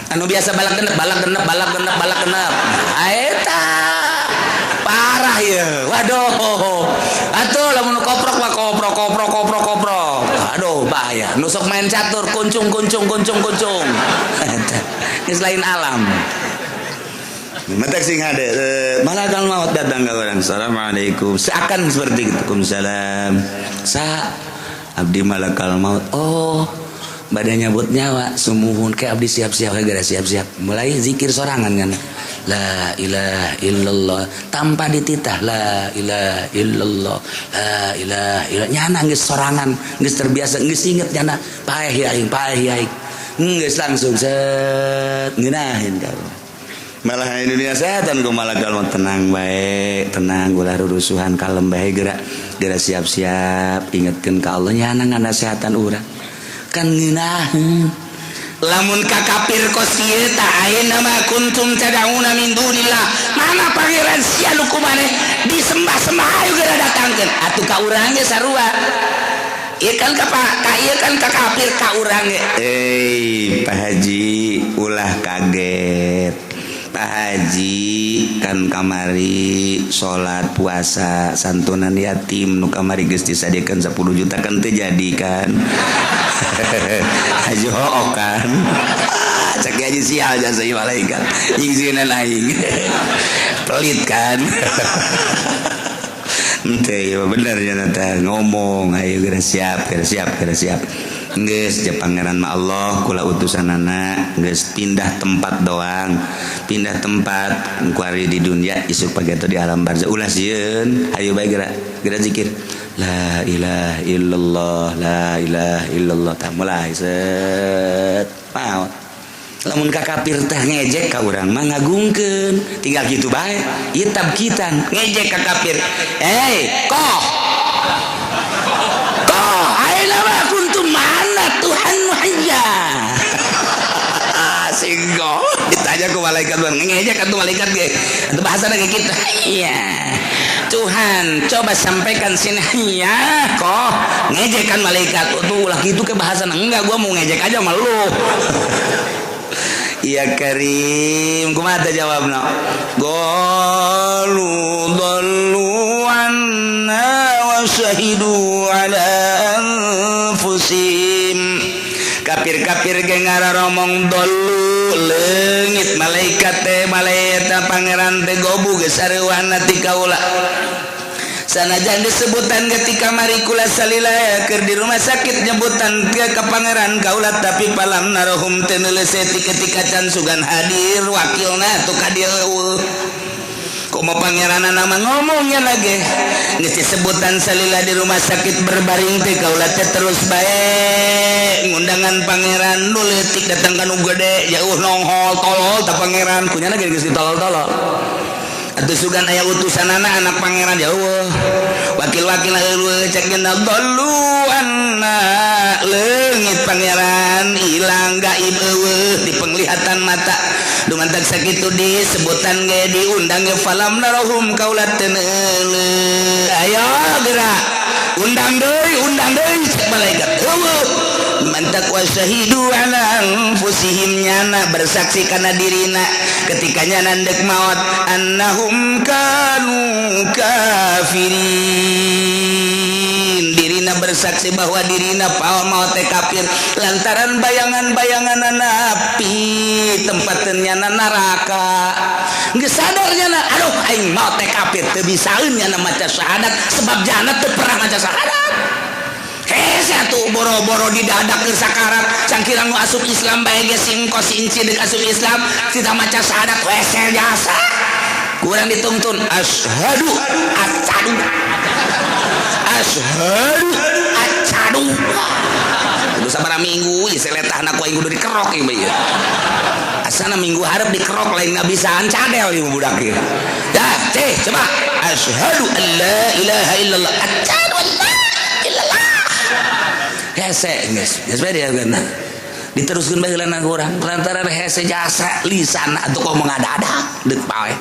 Speaker 1: anu biasa balak genep eta parah ya waduh atuh lamun koprok mah koprok aduh bahaya nu sok main catur kuncung geus lain alam Matak sing hade malakal maut datang ke orang assalamualaikum seakan seperti itu waalaikumsalam sa abdi malakal maut oh badannya nyabut nyawa sumuhun ke abdi siap-siap gara siap-siap mulai zikir sorangan kan la ilaha illallah tanpa dititah la ilaha illallah la ilaha illallah nyana geus sorangan geus terbiasa geus inget nyana paeh aing geus langsung set ngeunaheun ka malah dunia setan ku malakal maut tenang bae tenang ulah rurusuhan kalem bae geura siap-siap ingetkeun ka Allah nyana nganasehatan urang kan ngeunaheun lamun ka kafir kos ieu tah ayeuna ma kuntum tad'una min dunillah mana pangeran sia nu kumaneh disembah-sembah ayo geura datangkeun atuh ka urang ge sarua ieu kan ka ieu kan ka kafir ka urang ge Pak Haji ulah kaget Pak Haji kan kamari salat puasa santunan yatim nu kamari geus disadiakeun 10 juta kan teu jadi kan Haji hook kan cek haji sial jasa malaikat izinin aing pelit kan ente ya bener ya nata ngomong ayo geura siap geus ja pangeran mah Allah kula utusanana geus pindah tempat doang pindah tempat kuari di dunia isuk pagi atau di alam barzah ulah sieun ayo bae geura zikir la ilaha illallah la ilaha illallah tah mulai set maot lamun ka kafir teh ngejek ka urang mah ngagungkeun tinggal kitu bae ieu tabkitan ngejek ka kafir koh ayeuna mah kuntum mana Tuhan wahya singgo ditanya ku malaikat ngejek atuh malaikat ge atuh bahasana ge kitu iya Tuhan coba sampaikan sini ya kok ngejekan malaikat tuh ulah gitu ke bahasana enggak gua mau ngejek aja sama lu iya Karim kumaha jawabna qalu dallu anna wa syahidu ala anfusihim kafir-kafir ge ngararomong dolu leungit malaikat teh malaeta pangeran teh gobu geus sareuwana ti kaula sanajan disebutan ketika mari kula salila keur di rumah sakit nyebutan ke pangeran kaula tapi palam narohum teu neuleuseut ketika can sugan hadir wakilna tu ka dieu komo pangeranna nama ngomongnya lagi geus disebutan salila di rumah sakit berbaring teh kaula teh terus bae ngundangan pangeran nu leutik datang ka nu gede jauh nongol tolol ta pangeran kunyana geus ditolol-tolol atuh sugan aya utusanana anak pangeran jauh wakil-wakil eueuh cek genna doluanna leungit pangeran ilang gaib eueuh di penglihatan mata dumantak sakitu disebutan ge diundang ge falam narohum kaula teu neuleuh ayo gerak undang deui cek malaikat eueuh mantak wa syahidu ala anfusihim nyana bersaksi kana dirina ketika nyana dek maut annahum kanu kafirin dirina dina bersaksi bahwa dirina mau teh kafir lantaran bayangan-bayangan napi tempatnya neraka geus sadarnya aduh aing mau teh kafir teu bisaeun nya maca syahadat sebab jannah teu pernah maca syahadat hese atuh boro-boro didadak ke sakarat cangkirang nu asup Islam bae ge singkos inci deuk asup Islam kita maca syahadat wese jasa kurang dituntun asyhadu asyhadu asyhadu kudu sabaraha minggu ieu seletahna ku aing kudu dikerok ieu bae asana minggu hareup dikerok lain ngabisaan cadel ieu budak ieu dah teh coba asyhadu an la ilaha illallah asyhadu an la illallah hese geus bae dia kana diteruskeun bae heulana urang lantaran hese jasa lisan atuh kok mengada-ada deuk pae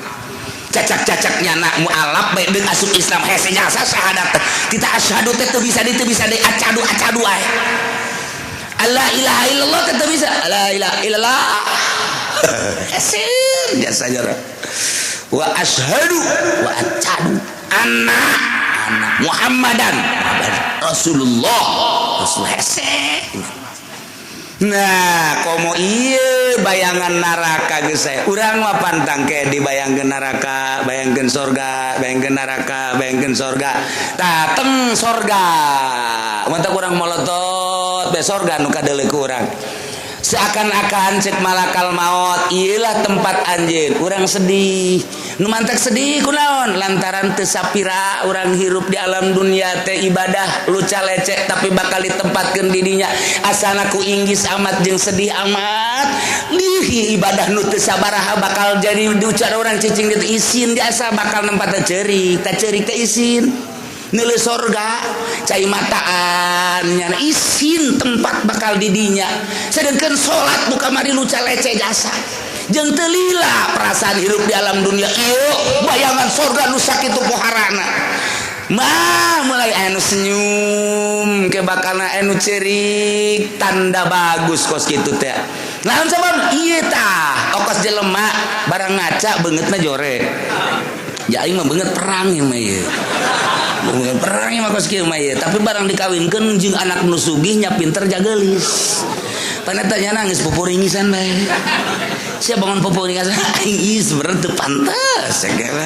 Speaker 1: cacak-cacaknya nak mualaf bae deuk asup Islam hese jasa syahadat kita asyhadu teh teu bisa deui acadu ae la ilaha illallah teu bisa la ilaha illallah hese jasa jara wa asyhadu wa acadu anna Muhammadan Rasulullah Rasul hese. Nah komo iya bayangan neraka geus saya urang mah pantang ke dibayangkeun neraka bayangkeun sorga bayangkeun neraka bayangkeun sorga dateng sorga mantap urang molotot be sorga nu kadeuleu ku urang seakan-akan cek malakal maut iyalah tempat anjeun urang sedih nu mantek sedih kunaon lantaran teu sapira urang hirup di alam dunia teh ibadah luca lecek tapi bakal ditempatkeun di dinya asana ku inggis amat jeung sedih amat lih ibadah nu teu sabaraha bakal jadi diucar urang cicing ditu isin biasa bakal nempatna ceurik teh isin neuleuh sorga cai mataan nyana isin tempat bakal didinya sedangkan salat buka mari luca leceh jasa jeung teu lila perasaan hirup di alam dunia ieu bayangan sorga nu sakitu poharana mah mulai anu senyum ke bakalna anu ceurik tanda bagus kos kitu teh naon sabab ieu tah okos jelema barang ngaca beungeutna jore ya aing mah beungeut perang ieu mah ieu bukan perangnya mah kos kieu mah ieu tapi barang dikawinkeun jeung anak nu sugih nya pinter jageulis paneta nya nangis pupuringisan bae sia bangun pupuringisan aing ieu sebenarnya teu pantes segala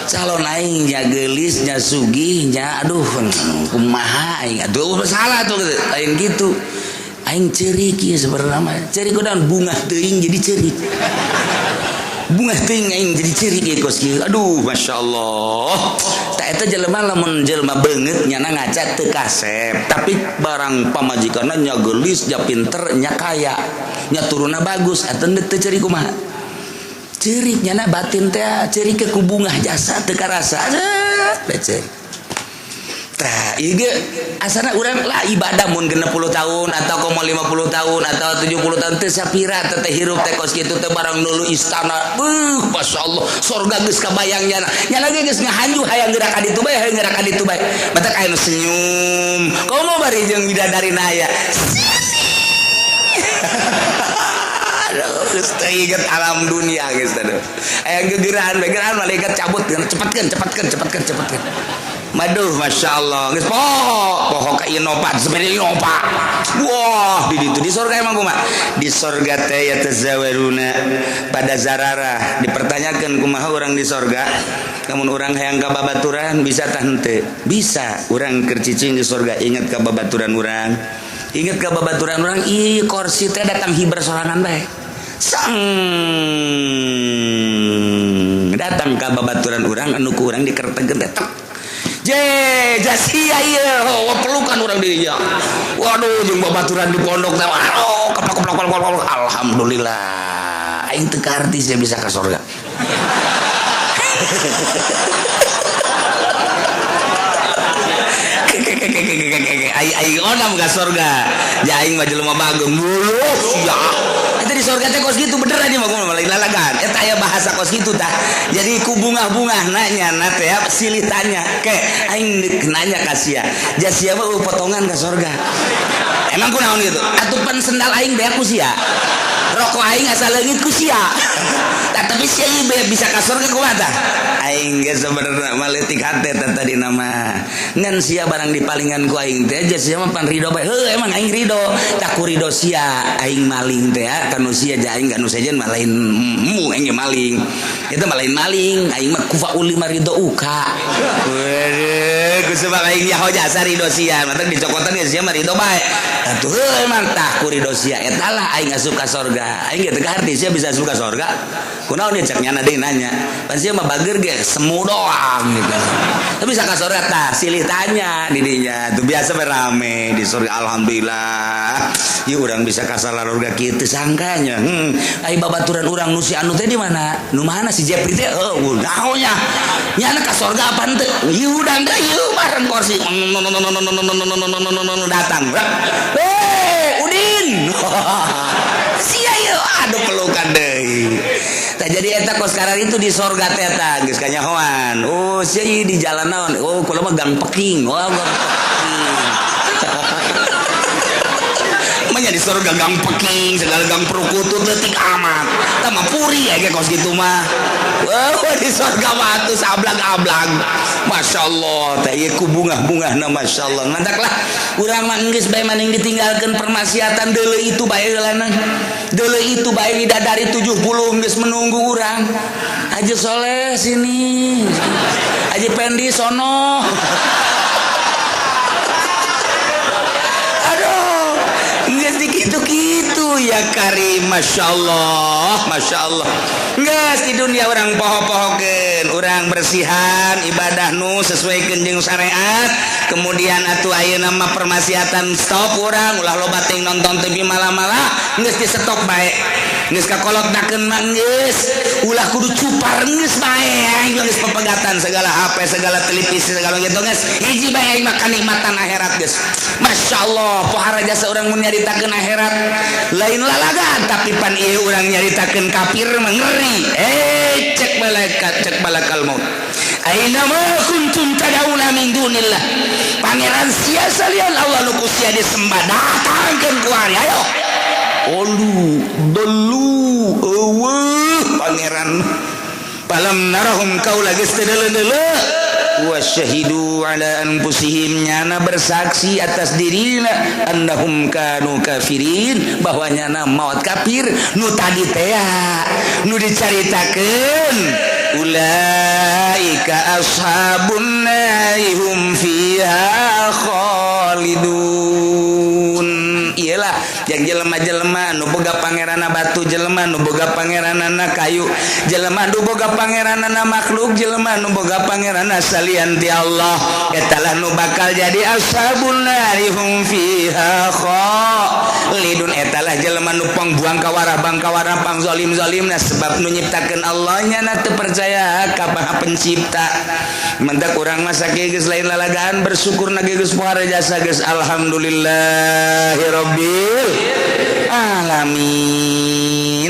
Speaker 1: calon aing jageulis nya sugih nya aduh kumaha aing aduh salah tuh lain gitu aing ceurik ieu sebenarnya mah ceurik kunaon bunga teuing jadi ceurik bunga teuing aing jadi ceurik ieu kos kieu aduh masyaallah ta eta jelema lamun jelema beungeut nya ngaca teu kasep tapi barang pamajikanna nya geulis nya pinter nya kaya nya turuna bagus eta teu ceurik kumaha ceurik nya batin teh ceurik ke ku bungah jasa teu karasa becek tah ieu ge asana urang lah ibadah mun 60 tahun atau komo 50 tahun atau 70 tahun teu sapira teh hirup teh kos kitu teh barang nulu istana masyaallah sorga geus kabayang nya lagi geus ngahanju hayang gerak ka ditu bae batak aya nu senyum komo bari jeung bidadari aya geus teu inget alam dunia geus teh aya gegerahan malaikat cabut cepatkeun maduh masyaallah geus poho ka inopat sebenarnya inopat wah di ditu di surga emang kumaha di surga teh ya tazawaruna pada zarara dipertanyakeun kumaha urang di surga lamun urang hayang ka babaturan bisa tah henteu bisa urang keur cicing di surga inget ka babaturan urang ieu kursi teh datang hiber sorangan bae sang datang ka babaturan urang anu ku urang dikertegeun datang jasia ieu pelukan urang di dieu waduh jeung babaturan di pondok teh waduh keplok alhamdulillah aing teu karti saya bisa ka surga aing onam ka surga ja aing mah jelema bagong ya eta di surga teh kos kitu bener aja mah lain lalagan eta aya bahasa kos kitu tah jadi ku bunga-bunga nanya na teh silih tanya ke aing nanya ka sia ja sia mah potongan ka surga emang kunaon gitu atupan sendal aing beak ku sia rokok aing asal leungit ku sia tapi si bisa ka surga kumaha tah aing ge sebenarnya maletik hate tadi nama ngan sia barang dipalingan ku aing teh aja sia mah pan ridho bae heuh emang aing ridho tak ku ridho sia aing maling teh kanu sia aing kanu sajen mah lain mu aing maling eta mah lain maling aing mah kufaul lima ridho uka weureuh ku sebab aing nyaho jasa ridho sia mah teh dicokotan ge sia mah ridho bae atuh heuh emang tah ku ridho sia eta lah aing asup ka surga aing ge teu ngarti sia bisa asup ka surga kunaon dia cek nyana deui nanya pan sia mah bager ge semu doang gitu. Tapi bisa ka surga tah silih tanya di dinya. Itu biasa rame di surga alhamdulillah. Ieu urang bisa ka surga kitu sangkanya. Ai babaturan urang nu si anu teh di mana? Nu mana si Jepri teh? Heuh, naonnya? Nyana ka surga apaan teh? Ieu udang teh ieu bareng kursi. Datang. Udin. Sia ieu aduh pelukan deui. Tah jadi eta kos sekarang itu di sorga teh eta geus kanyahoan. Oh sia di jalan naon? Oh kula mah Gang Peking. Oh Gang Peking. Manya di sorga Gang Peking, segala gang Perukutu leutik amat. Tah mah puri ya kos kitu mah. Wah di sorga mah atuh ablang-ablang. Masyaallah teh ieu ku bungah-bungahna masyaallah. Mantaklah urang mah geus bae maning ditinggalkeun permaksiatan deuleu itu bae heulana. Deuleu itu bae widadari 70 geus menunggu urang. Haji Soleh sini. Haji Pendi sono. Aduh, geus dikitu-kitu ya Karim, masyaallah, masyaallah. Geus di dunia urang poho-pohokeun, urang bersihan ibadah nu sesuaikeun jeung syariat. Kemudian atuh ayeuna mah permaksiatan stop urang ulah loba teh nonton TV malam-malam geus di stop bae. Geus kakolotnakeun mah geus ulah kudu cupar geus bae aing geus pepegatan segala HP segala televisi segala gitu geus hiji bae aing mah kanikmatan akhirat geus. Masyaallah pohara jasa urang mun nyaritakeun akhirat lain lalagan tapi pan ieu urang nyaritakeun kafir mah ngeri. Cek malakal maut. Aina ma kuntum tad'una min dunillah. Pangeran sia salian Allah nu sia disembah datangkeun ku ari ayo. Olu dulu pangeran palam narahum kaula geus teu deuleu wa syahidu ala anfusihim nyana bersaksi atas dirina annahum kanu kafirin bahwa nyana maut kafir nu tadi teh nu dicaritakeun ulaika ashabun nari hum fiha khalidun. Iyalah yang jelema-jelema nu boga pangeranna batu, jelema nu boga pangeranna kayu, jelema nu boga pangeranna makhluk, jelema nu boga pangeranna salian ti Allah eta lah nu bakal jadi ashabun nari hum fiha khalidun. Eta lah jelema nu pangbuang kawarah bangkawarah pang zalim-zalimna sebab nu nyiptakeun Allah nya na teu percaya ka Maha Pencipta. Mentak urang mah sakieu geus lain lalagaan bersyukur na geus pohara jasa geus alhamdulillahirabbil alamin.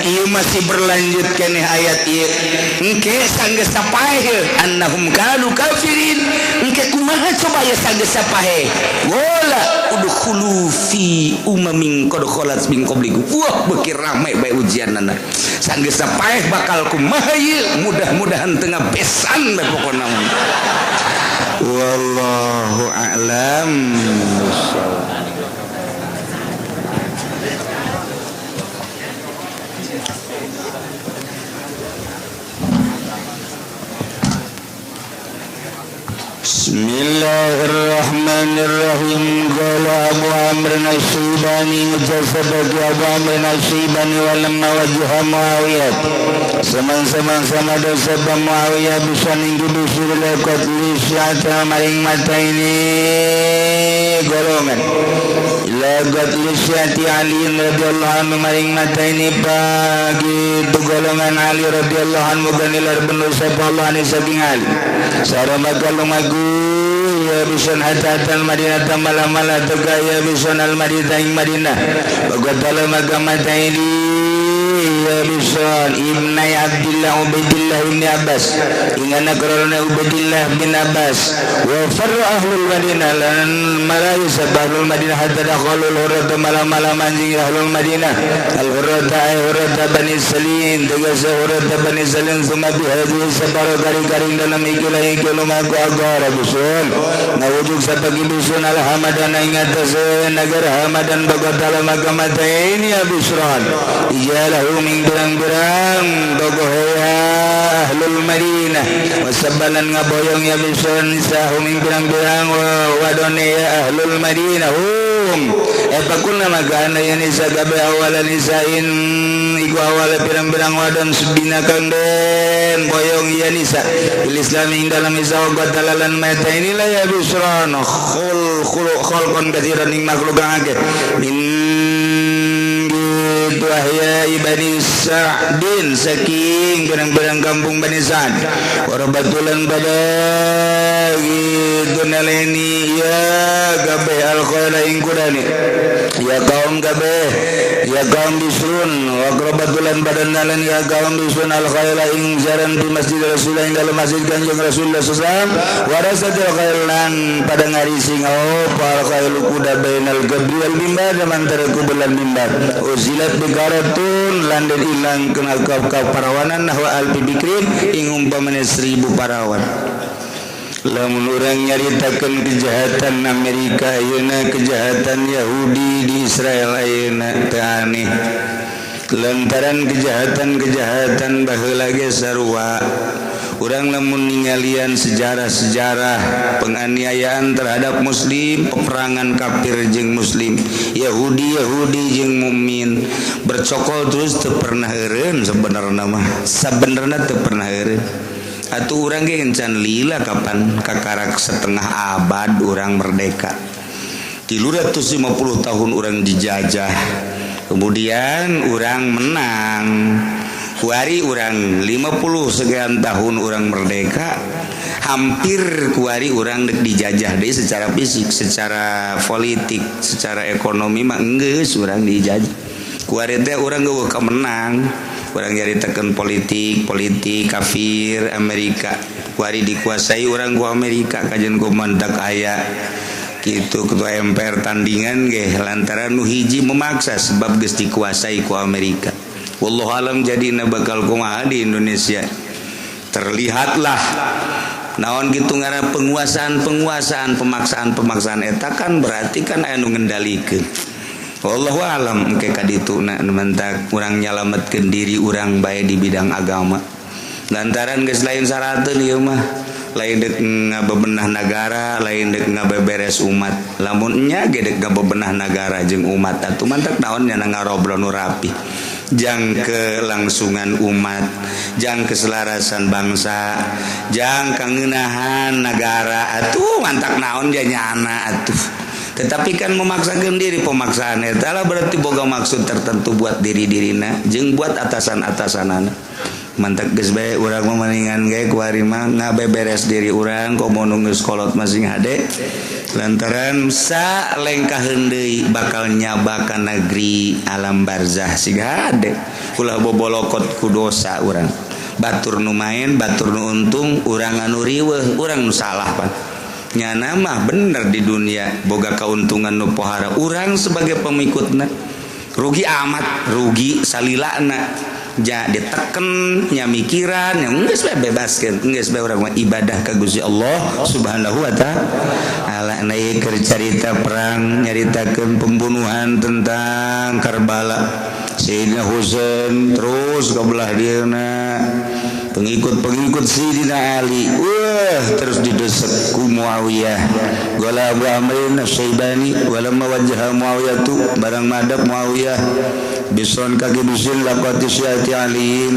Speaker 1: Ieu masih berlanjut keneh ayat ieu. Engke sanggeus sapahe annahum kanu kafirin. Engke kumaha coba ya sanggeus sapahe? Wala udkhulu fi umamin qad khalat min qablikum. Wah beuki rame bae ujianna. Sanggeus sapahe bakal kumaha ieu? Mudah-mudahan teu ngabesan bae pokona. Wallahu a'lam. Bismillahirrahmanirrahim. Qala Abu Amr Nasyibani jasabat Abu Amr Nasyibani walamma wajha Muawiyah sama dosa Muawiyah bisa ninggi bisir lekot lisyata maring mata ini golongan lagat lisyati Ali radhiyallahu anhu maring mata ini bagi tu golongan Ali radhiyallahu anhu ganilar bener sapa Allah ni saking Ali sarama kalumagu ya bisan hatatan Madinah tamala-mala tegaya bisan al-Madinah ing Madinah bagatala magamata ini ya Bisran ibn Abdullah Ubaidillah bin Abbas ingana karana Ubaidillah bin Abbas wa farra ahlul Madinah lan malayu sabahlul Madinah hatta dakhalul hurrata malam-malam anjing ahlul Madinah al hurrata ay hurrata Bani Salim tegasa hurrata Bani Salim summa bihadhi sabar kari-kari dalam ikilah lumaku agar Bisran nawujud sapagi Bisran al Hamadan ingatas negara Hamadan bagotala makamata ini ya Bisran ijalahu min birang-birang dogohya ahlul Madinah wasabalan ngaboyong ya Bisran nisahu min birang-birang wadone ya ahlul Madinah pakulna magana ya nisa gabe awala nisain iku awala birang-birang wadon subinakan den boyong ya nisa bil islami dalam isa wa dalalan mata inilah ya Bisran khulqan katsiran ning makhluk angke min gitu ahya Bani Sa'din saking berang-berang kampung Bani Sa'd warabatulan pada gitu naleni ya gabe al khaira ing kudani ya kaum gabe ya kaum Bisrun wa qarabatulan badan nalan ya kaum Bisrun al khaira ing jaran di masjid Rasulullah dalam masjid Kanjeng Rasulullah sallallahu warasatul khailan pada ngarisi ngau para khailu kuda bainal gabri wal mimbar antara kubulan mimbar uzilat bigaratun landin ilang kena kau parawanan nahwa alfi bikrin ing umpamana 1000 parawan lamun urang nyaritakeun kejahatan Amerika ayeuna kejahatan Yahudi di Israel ayeuna teu aneh lantaran kejahatan baheula ge sarua urang lamun ningalian sejarah-sejarah penganiayaan terhadap muslim peperangan kafir jeung muslim Yahudi jeung mukmin bercokol terus teu pernah eureun sabenerna teu pernah eureun atuh urang ge encan lila kapan kakarak setengah abad urang merdeka 350 tahun urang dijajah kemudian urang menang kuari urang 50 sekian tahun urang merdeka hampir kuari urang dek dijajah deui secara fisik secara politik secara ekonomi mah geus urang dijajah kuari teh urang geus menang orang nyaritakeun politik kafir Amerika kuari dikuasai orang ku Amerika kajen ku mantak aya kitu ketua MPR tandingan ge lantaran nu hiji memaksa sebab geus dikuasai ku Amerika wallahu alam jadina bakal kumaha di Indonesia terlihatlah naon gitu ngaran penguasaan pemaksaan eta kan berarti kan aya nu ngendalikeun wallahu alam engke kadituna mentak urang nyalametkeun diri urang bae di bidang agama lantaran geus lain sarateun ieu mah lain dek ngabebenah negara lain dek ngabeberes umat lamun nya ge dek ngabebenah negara jeung umat atuh mantak naon nya ngarobrol nu rapi jang kelangsungan umat jang keselarasan bangsa jang kangeunahan negara atuh mantak naon nya nyana atuh tetapi kan memaksakan diri pemaksaan eta berarti boga maksud tertentu buat diri-dirina jeung buat atasan-atasanana mantak geus bae urang mamaningan gae kuari mah ngabeberes diri urang komo nu geus kolot masing hade lantaran salengkaheun deui bakal nyaba ka negeri alam barzah siga hade ulah bobolokot ku dosa urang batur nu main batur nu untung urang anu riweuh urang nu salah pan nyana mah bener di dunia boga kauntungan nu pohara urang sebagai pengikutna rugi amat rugi salilana ja diteken nya mikiran yang geus bebaskeun geus bae urang mah ibadah ka Gusti Allah Subhanahu wa taala naik keur carita perang nyaritakeun pembunuhan tentang Karbala Sayyidina Husain terus ka belah dieuna pengikut Sayyidina Ali terus didesek ku Muawiyah qala Abu Amrin Asy-Syaibani walamma wajjaha Muawiyah tu barang madap Muawiyah bison kaki bisin laqati syati Ali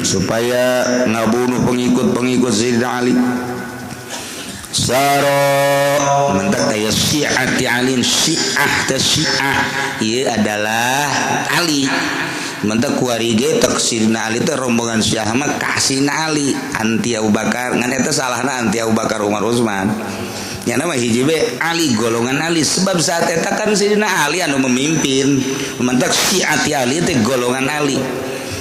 Speaker 1: supaya ngabunuh pengikut Sayyidina Ali saro mentak aya syi'ati Ali syi'ah ta syi'ah ieu adalah Ali mentak kuari ge taksirna Ali teh rombongan Syiah mah kasihna Ali anti Abu Bakar ngan eta salahna anti Abu Bakar Umar Utsman nama hiji Ali golongan Ali sebab saat eta kan Sayyidina Ali anu memimpin mantak Syiati Ali teh golongan Ali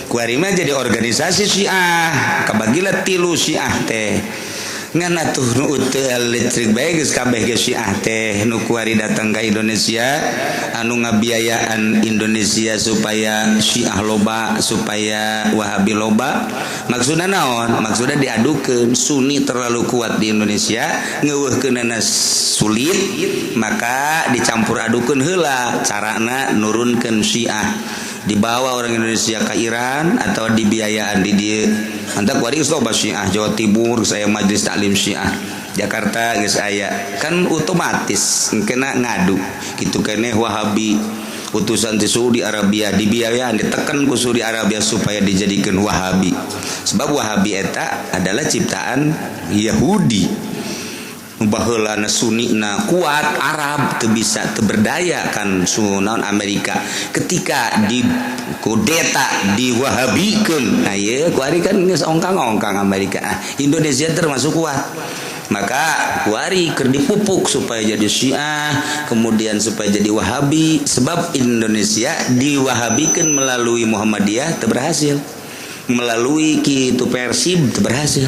Speaker 1: kuari mah jadi organisasi Syiah kabagilah tilu Syiah teh ngan atuh nu teu elektrik bae geus kabeh ge Syiah teh nu kuari datang ka Indonesia anu ngabiayaan Indonesia supaya Syiah loba supaya Wahabi loba maksudna naon maksudna diadukeun Sunni terlalu kuat di Indonesia ngeuweuhkeunana sulit maka dicampur adukeun heula carana nurunkeun Syiah dibawa orang Indonesia ke Iran atau dibiayaan di dia antak kuari geus loba Syiah Jawa Timur saya majelis taklim Syiah Jakarta geus aya kan otomatis kena ngadu kitu keneh Wahabi utusan di Saudi Arabia dibiayaan ditekan ku Saudi Arabia supaya dijadikan Wahabi sebab Wahabi eta adalah ciptaan Yahudi baheulana Sunnina kuat Arab teu bisa teu berdaya kan sunaon Amerika ketika di kudeta di Wahabikeun aya kuari kan geus ongkang-ongkang Amerika Indonesia termasuk kuat maka kuari keur dipupuk supaya jadi Syiah kemudian supaya jadi Wahabi sebab Indonesia diwahabikeun melalui Muhammadiyah teu berhasil melalui kitu Persib teu berhasil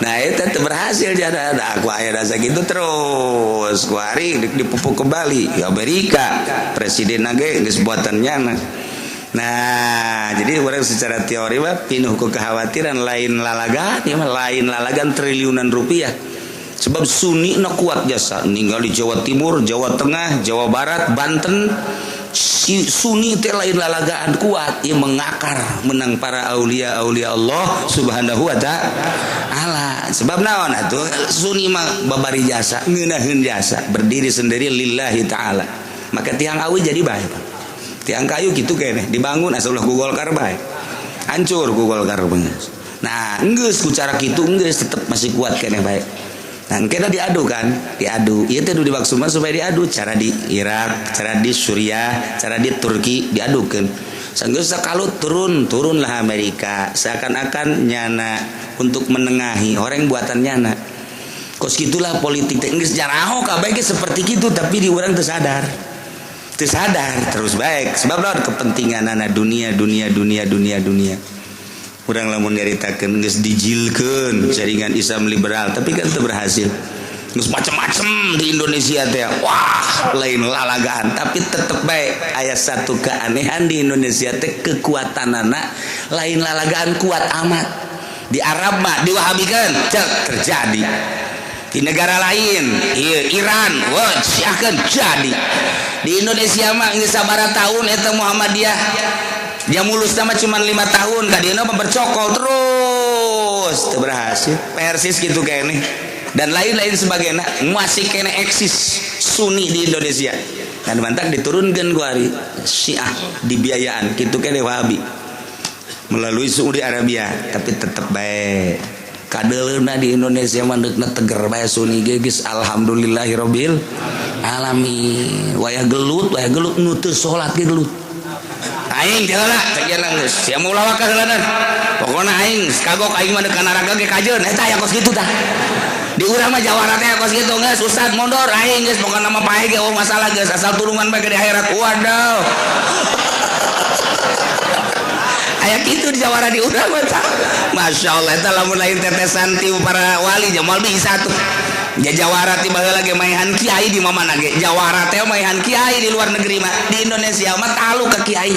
Speaker 1: nah itu berhasil jadi aku aya rasa gitu terus kuari dipupuk kembali di Amerika presiden nage geus buatannya nah jadi orang secara teori mah pinuh ku kekhawatiran lain lalagan ya lain lalagan triliunan rupiah sebab Sunni na kuat jasa ninggal di Jawa Timur Jawa Tengah Jawa Barat Banten si Sunni teh lain lalagaan kuat yang mengakar menang para aulia Allah subhanahu wa ta'ala sebab naon atuh Sunni mah babari jasa ngeunaheun jasa berdiri sendiri lillahi ta'ala maka tiang awi jadi bae tiang kayu gitu keneh dibangun asalullah ku Golkar bae hancur ku Golkar beungeus nah geus ku cara kitu geus tetep masih kuat keneh bae nah kita diadu kan diadu ieu teh dimaksud mah supaya diadu cara di Irak cara di Suriah cara di Turki diadukeun sanggeus sakalut turunlah Amerika seakan-akan nyana untuk menengahi orang buatan nyana kos gitulah politik teh geus jaraho kabeh ge seperti kitu tapi di urang teu sadar terus baik sebab naon kepentinganana dunia urang lamun nyaritakeun geus dijilkeun jaringan Islam liberal tapi kan teu berhasil geus macem-macem di Indonesia teh wah lain lalagaan tapi tetep bae aya satu keanehan di Indonesia teh kekuatanana lain lalagaan kuat amat di Arab mah diwahabikeun terjadi di negara lain Iran wah siakeun jadi di Indonesia mah geus sabaraha tahun eta Muhammadiyah dia mulus nama cuma 5 tahun kadina bercokol terus berhasil persis gitu kayaknya dan lain-lain sebagainya masih kena eksis Sunni di Indonesia dan mantap diturunkan kuari Syiah dibiayaan gitu kayaknya Wahabi melalui Saudi Arabia tapi tetap baik kadelna di Indonesia mandekna teger bae Sunni geus alhamdulillahirabbil alamin wayah gelut nu teu salat ge gelut aing jalan sakian geus sia mulawak heulanan pokona aing kagok aing mah deuk naraga ge kajeun eta aya kos kitu tah di urang mah jawara teh kos kitu geus ustad mondor aing geus pokona mah pae ge masalah geus asal tulungan bae di akhirat waduh aya kitu di jawara di urang mah tah masyaallah eta lamun lain tetesan ti para wali jamal bisa tuh jawara ti baheula ge maehan kiai di mana ge jawara teh maehan kiai di luar negeri mah di Indonesia mah talu ka kiai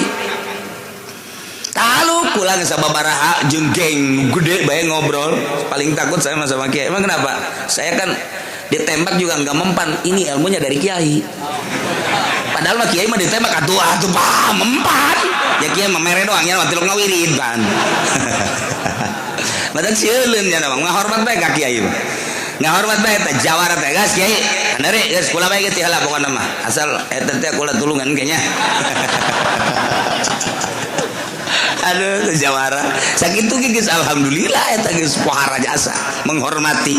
Speaker 1: talu pulang sababaraha jeung geng gede bae ngobrol paling takut saya sama kiai emang kenapa saya kan ditembak juga enggak mempan ini ilmunya dari kiai padahal mah kiai mah ditembak atuh paham mempan ya kiai mah mere doang nya mah tiluk ngawirid kan badan sieuleuh nya mah ngahormat bae ka kiai mah ngahormat bae teh jawara teh gas kiai handare geus kula bae ge ti heula pokona mah asal eta teh kula tulungan ge nya aduh jawara sakitu ge geus alhamdulillah eta geus pohara jasa menghormati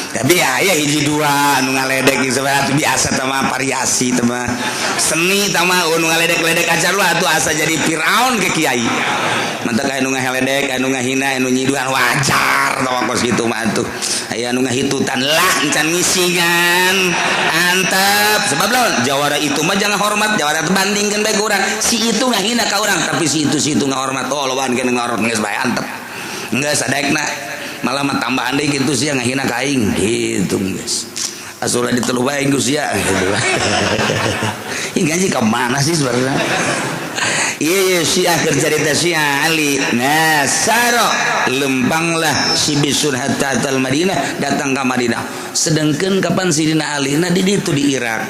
Speaker 1: tapi ya hiji dua anu ngaledek sebenarnya biasa sama variasi teman seni sama anu ngaledek-ledek aja lu atuh asa jadi Firaun ke kiai mantap kayak anu ngaledek anu ngahina anu nyiduhan wajar tau kos gitu mah atuh aya anu ngahitutan lah encan ngisingan antep sebab lawan jawara itu mah jangan hormat jawara bandingkeun bae urang si itu ngahina ka urang tapi si itu ngahormat oh loban kene ngahormat geus bae antep geus sadaekna malah mah tambahan deui kitu sia ngahina ka aing gitu geus asulah ditelu bae geus sia gitu ih gaji ka mana sih sebenarnya iya Syiah cerita Syiah Ali nah saro lempanglah si bisun hatta al Madinah datang ke Madinah sedangkan kapan si Dina Ali nah di ditu di Irak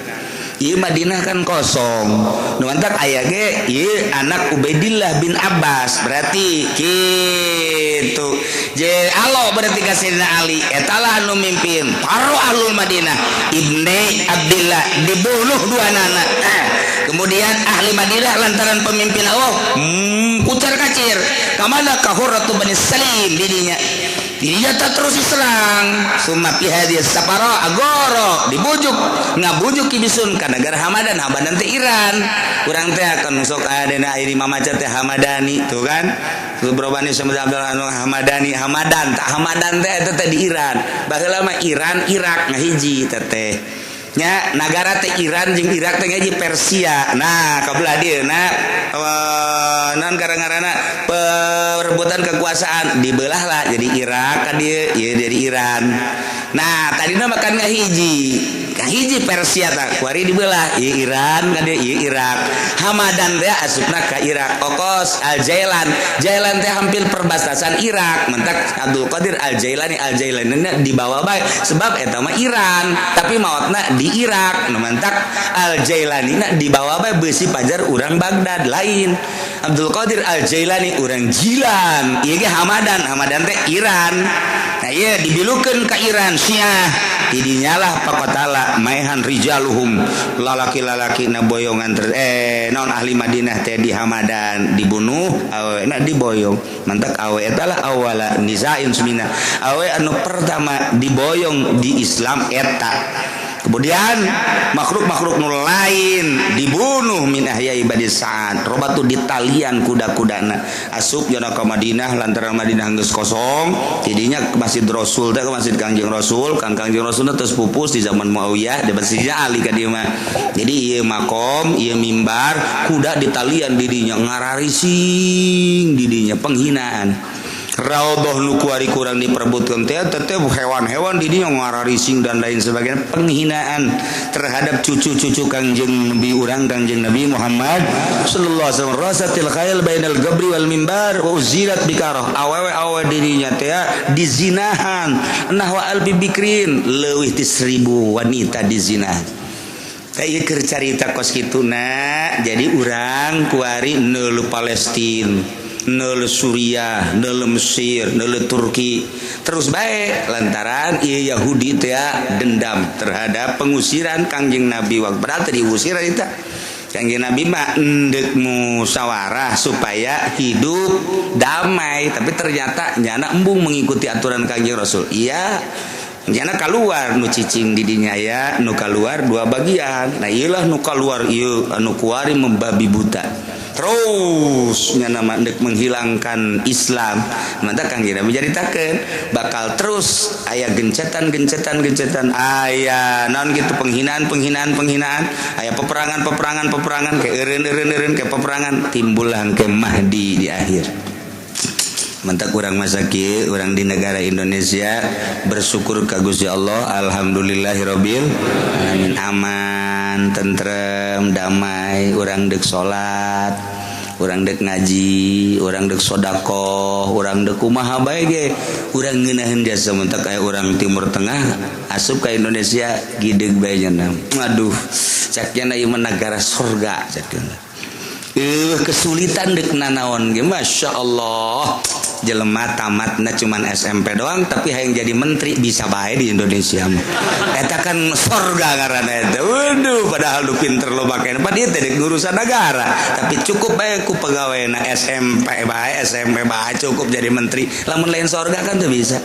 Speaker 1: iya Madinah kan kosong nuantak aya ge iya anak Ubaidillah bin Abbas berarti gitu je alo berarti ka Sayyidina Ali etalah anu mimpin paro ahlul Madinah Ibni Abdillah dibunuh dua anak kemudian ahli Madinah lantaran pemimpin Allah kucar kacir kamana ka Hurratu Bani Salim didinya tak terus diserang summa fi hadhihi sapara agoro dibujuk ngabujuk kibisun ka negara Hamadan teh Iran urang teh akan sok adena iri mamaca teh Hamadani tuh kan Subrobani sama Abdul Hamadani Hamadan tak Hamadan teh eta teh di Iran baheula mah Iran Irak ngahiji teh nya negara teh Iran jeung Irak teh ngahiji Persia nah kabelah dieu non gara-garana perebutan kekuasaan dibelah lah jadi Irak kan dia ya jadi Iran nah tadinya makan hiji Persia tak kuari dibelah ya Iran kan dia ya Irak Hamadan teh asupna ka Irak okos Al-Jailan teh hampir perbatasan Irak mentak Abdul Qadir Al-Jailani dibawa bae sebab eta mah Iran tapi maotna di Irak mentak Al-Jailani dibawa bae beusi pajar urang Baghdad lain Abdul Qadir Al-Jailani urang Jilan ieu ge Hamadan teh Iran nah ieu dibilukeun ka Iran Syiah didinya lah pakotala maehan rijaluhum lalaki-lalaki na boyongan naon ahli Madinah teh di Hamadan dibunuh awe na diboyong mantak awe eta lah awala nizain sumina awe anu pertama diboyong di Islam eta kemudian makhluk-makhluk nu lain dibunuh min ahyai bani Sa'ad robatu ditalian kuda-kudana asup yana ka Madinah lantaran Madinah geus kosong tidinya ke Masjid Rasul teh ke Masjid Kangjeng Rasul kan Kangjeng Rasul terus pupus di zaman Muawiyah di Masjid Ali ka dieu mah jadi ieu makom ieu mimbar kuda ditalian didinya ngararising didinya penghinaan raudhah nu kuari kurang diperebutkeun teh hewan-hewan di dinya ngararising dan lain sebagainya penghinaan terhadap cucu-cucu Kangjeng Nabi urang Kangjeng Nabi Muhammad sallallahu alaihi wasallam rasatil khayal bainal gabri wal mimbar wa uzilat bikarah awewe di dinya teh dizinahan nahwa albi bikrin leuwih ti 1000 wanita dizinah ieu keur carita kos kituna jadi urang kuari neuleuh Palestina neuleuh Suriah, neuleuh Mesir, neuleuh Turki terus baik lantaran ieu Yahudi teh dendam terhadap pengusiran Kangjeng Nabi waktu padahal teh diusir eta Kangjeng Nabi mah endek musyawarah supaya hidup damai tapi ternyata nyana embung mengikuti aturan Kangjeng Rasul iya nyana keluar nu cicing didinya ya nu keluar dua bagian nah iyalah nu keluar ieu anu kuari membabi buta terus nyana mandek menghilangkan Islam mantap Kangjeng Nabi menceritakan bakal terus aya gencetan aya naon gitu penghinaan aya peperangan ke eureun ke peperangan timbulan ke Mahdi di akhir mantap kurang masa kieu urang di negara Indonesia bersyukur ka Gusti Allah alhamdulillahirabbil alamin aman tentrem damai urang deuk salat urang deuk ngaji urang deuk sedekah urang deuk kumaha bae ge urang ngeunaheun jasa mentak aya urang Timur Tengah asup ka Indonesia gideg bae nya aduh caknya ieu mah negara surga cakna kesulitan dek nanaon ge Masya Allah jelema tamatna cuman SMP doang tapi hayang jadi menteri bisa bae di Indonesia eta kan surga ngaranna eta waduh padahal lu pinter lo make apa dieu teh urusan negara tapi cukup bae ku pegawena SMP bae cukup jadi menteri lamun lain surga kan teu bisa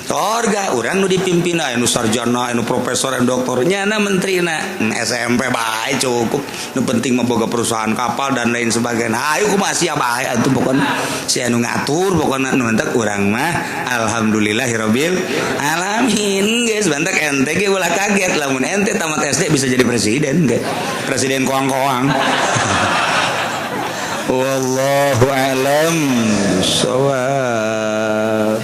Speaker 1: Torga orang nu dipimpin anu sarjana anu profesor anu doktor nyana menterina SMP bae cukup nu penting memboga perusahaan kapal dan lain sebagainya ayo kumaha sia bae atuh pokona si anu ngatur pokona nu entek urang mah alhamdulillahirabbil alamin geus bantak ente ge ulah kaget lamun ente tamat SD bisa jadi presiden ge presiden koang-koang wallahu a'lam bissawab.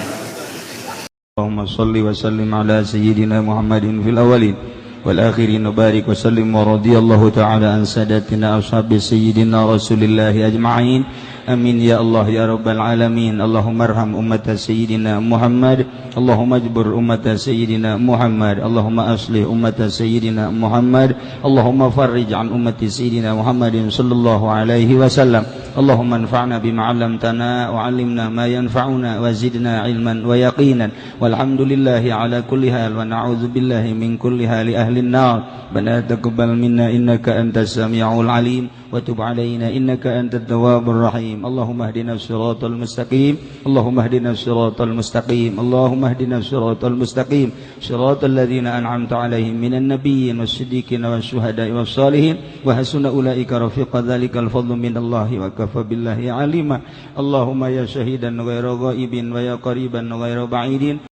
Speaker 1: اللهم صل وسلم على سيدنا محمد في الأولين والآخرين وبارك وسلم ورضي الله تعالى عن سادتنا أصحاب سيدنا رسول الله أجمعين آمين يا الله يا رب العالمين. اللهم ارحم أمة سيدنا محمد اللهم اجبر أمة سيدنا محمد اللهم أصلح أمة سيدنا محمد اللهم فرج عن أمة سيدنا محمد صلى الله عليه وسلم. اللهم انفعنا بما علمتنا وعلمنا ما ينفعنا وزدنا علما ويقينا والحمد لله على كل حال ونعوذ بالله من كل حال أهل النار. ربنا تقبل منا إنك أنت السميع العليم وتب علينا إنك أنت التواب الرحيم. اللهم اهدنا الصراط المستقيم اللهم اهدنا الصراط المستقيم اللهم اهدنا الصراط المستقيم صراط الذين أنعمت عليهم من النبيين والصديقين والشهداء والصالحين وحسن أولئك رفيق ذلك الفضل من الله وكفى بالله عليما. اللهم يا شهيدا غير غائب ويا قريبا غير بعيد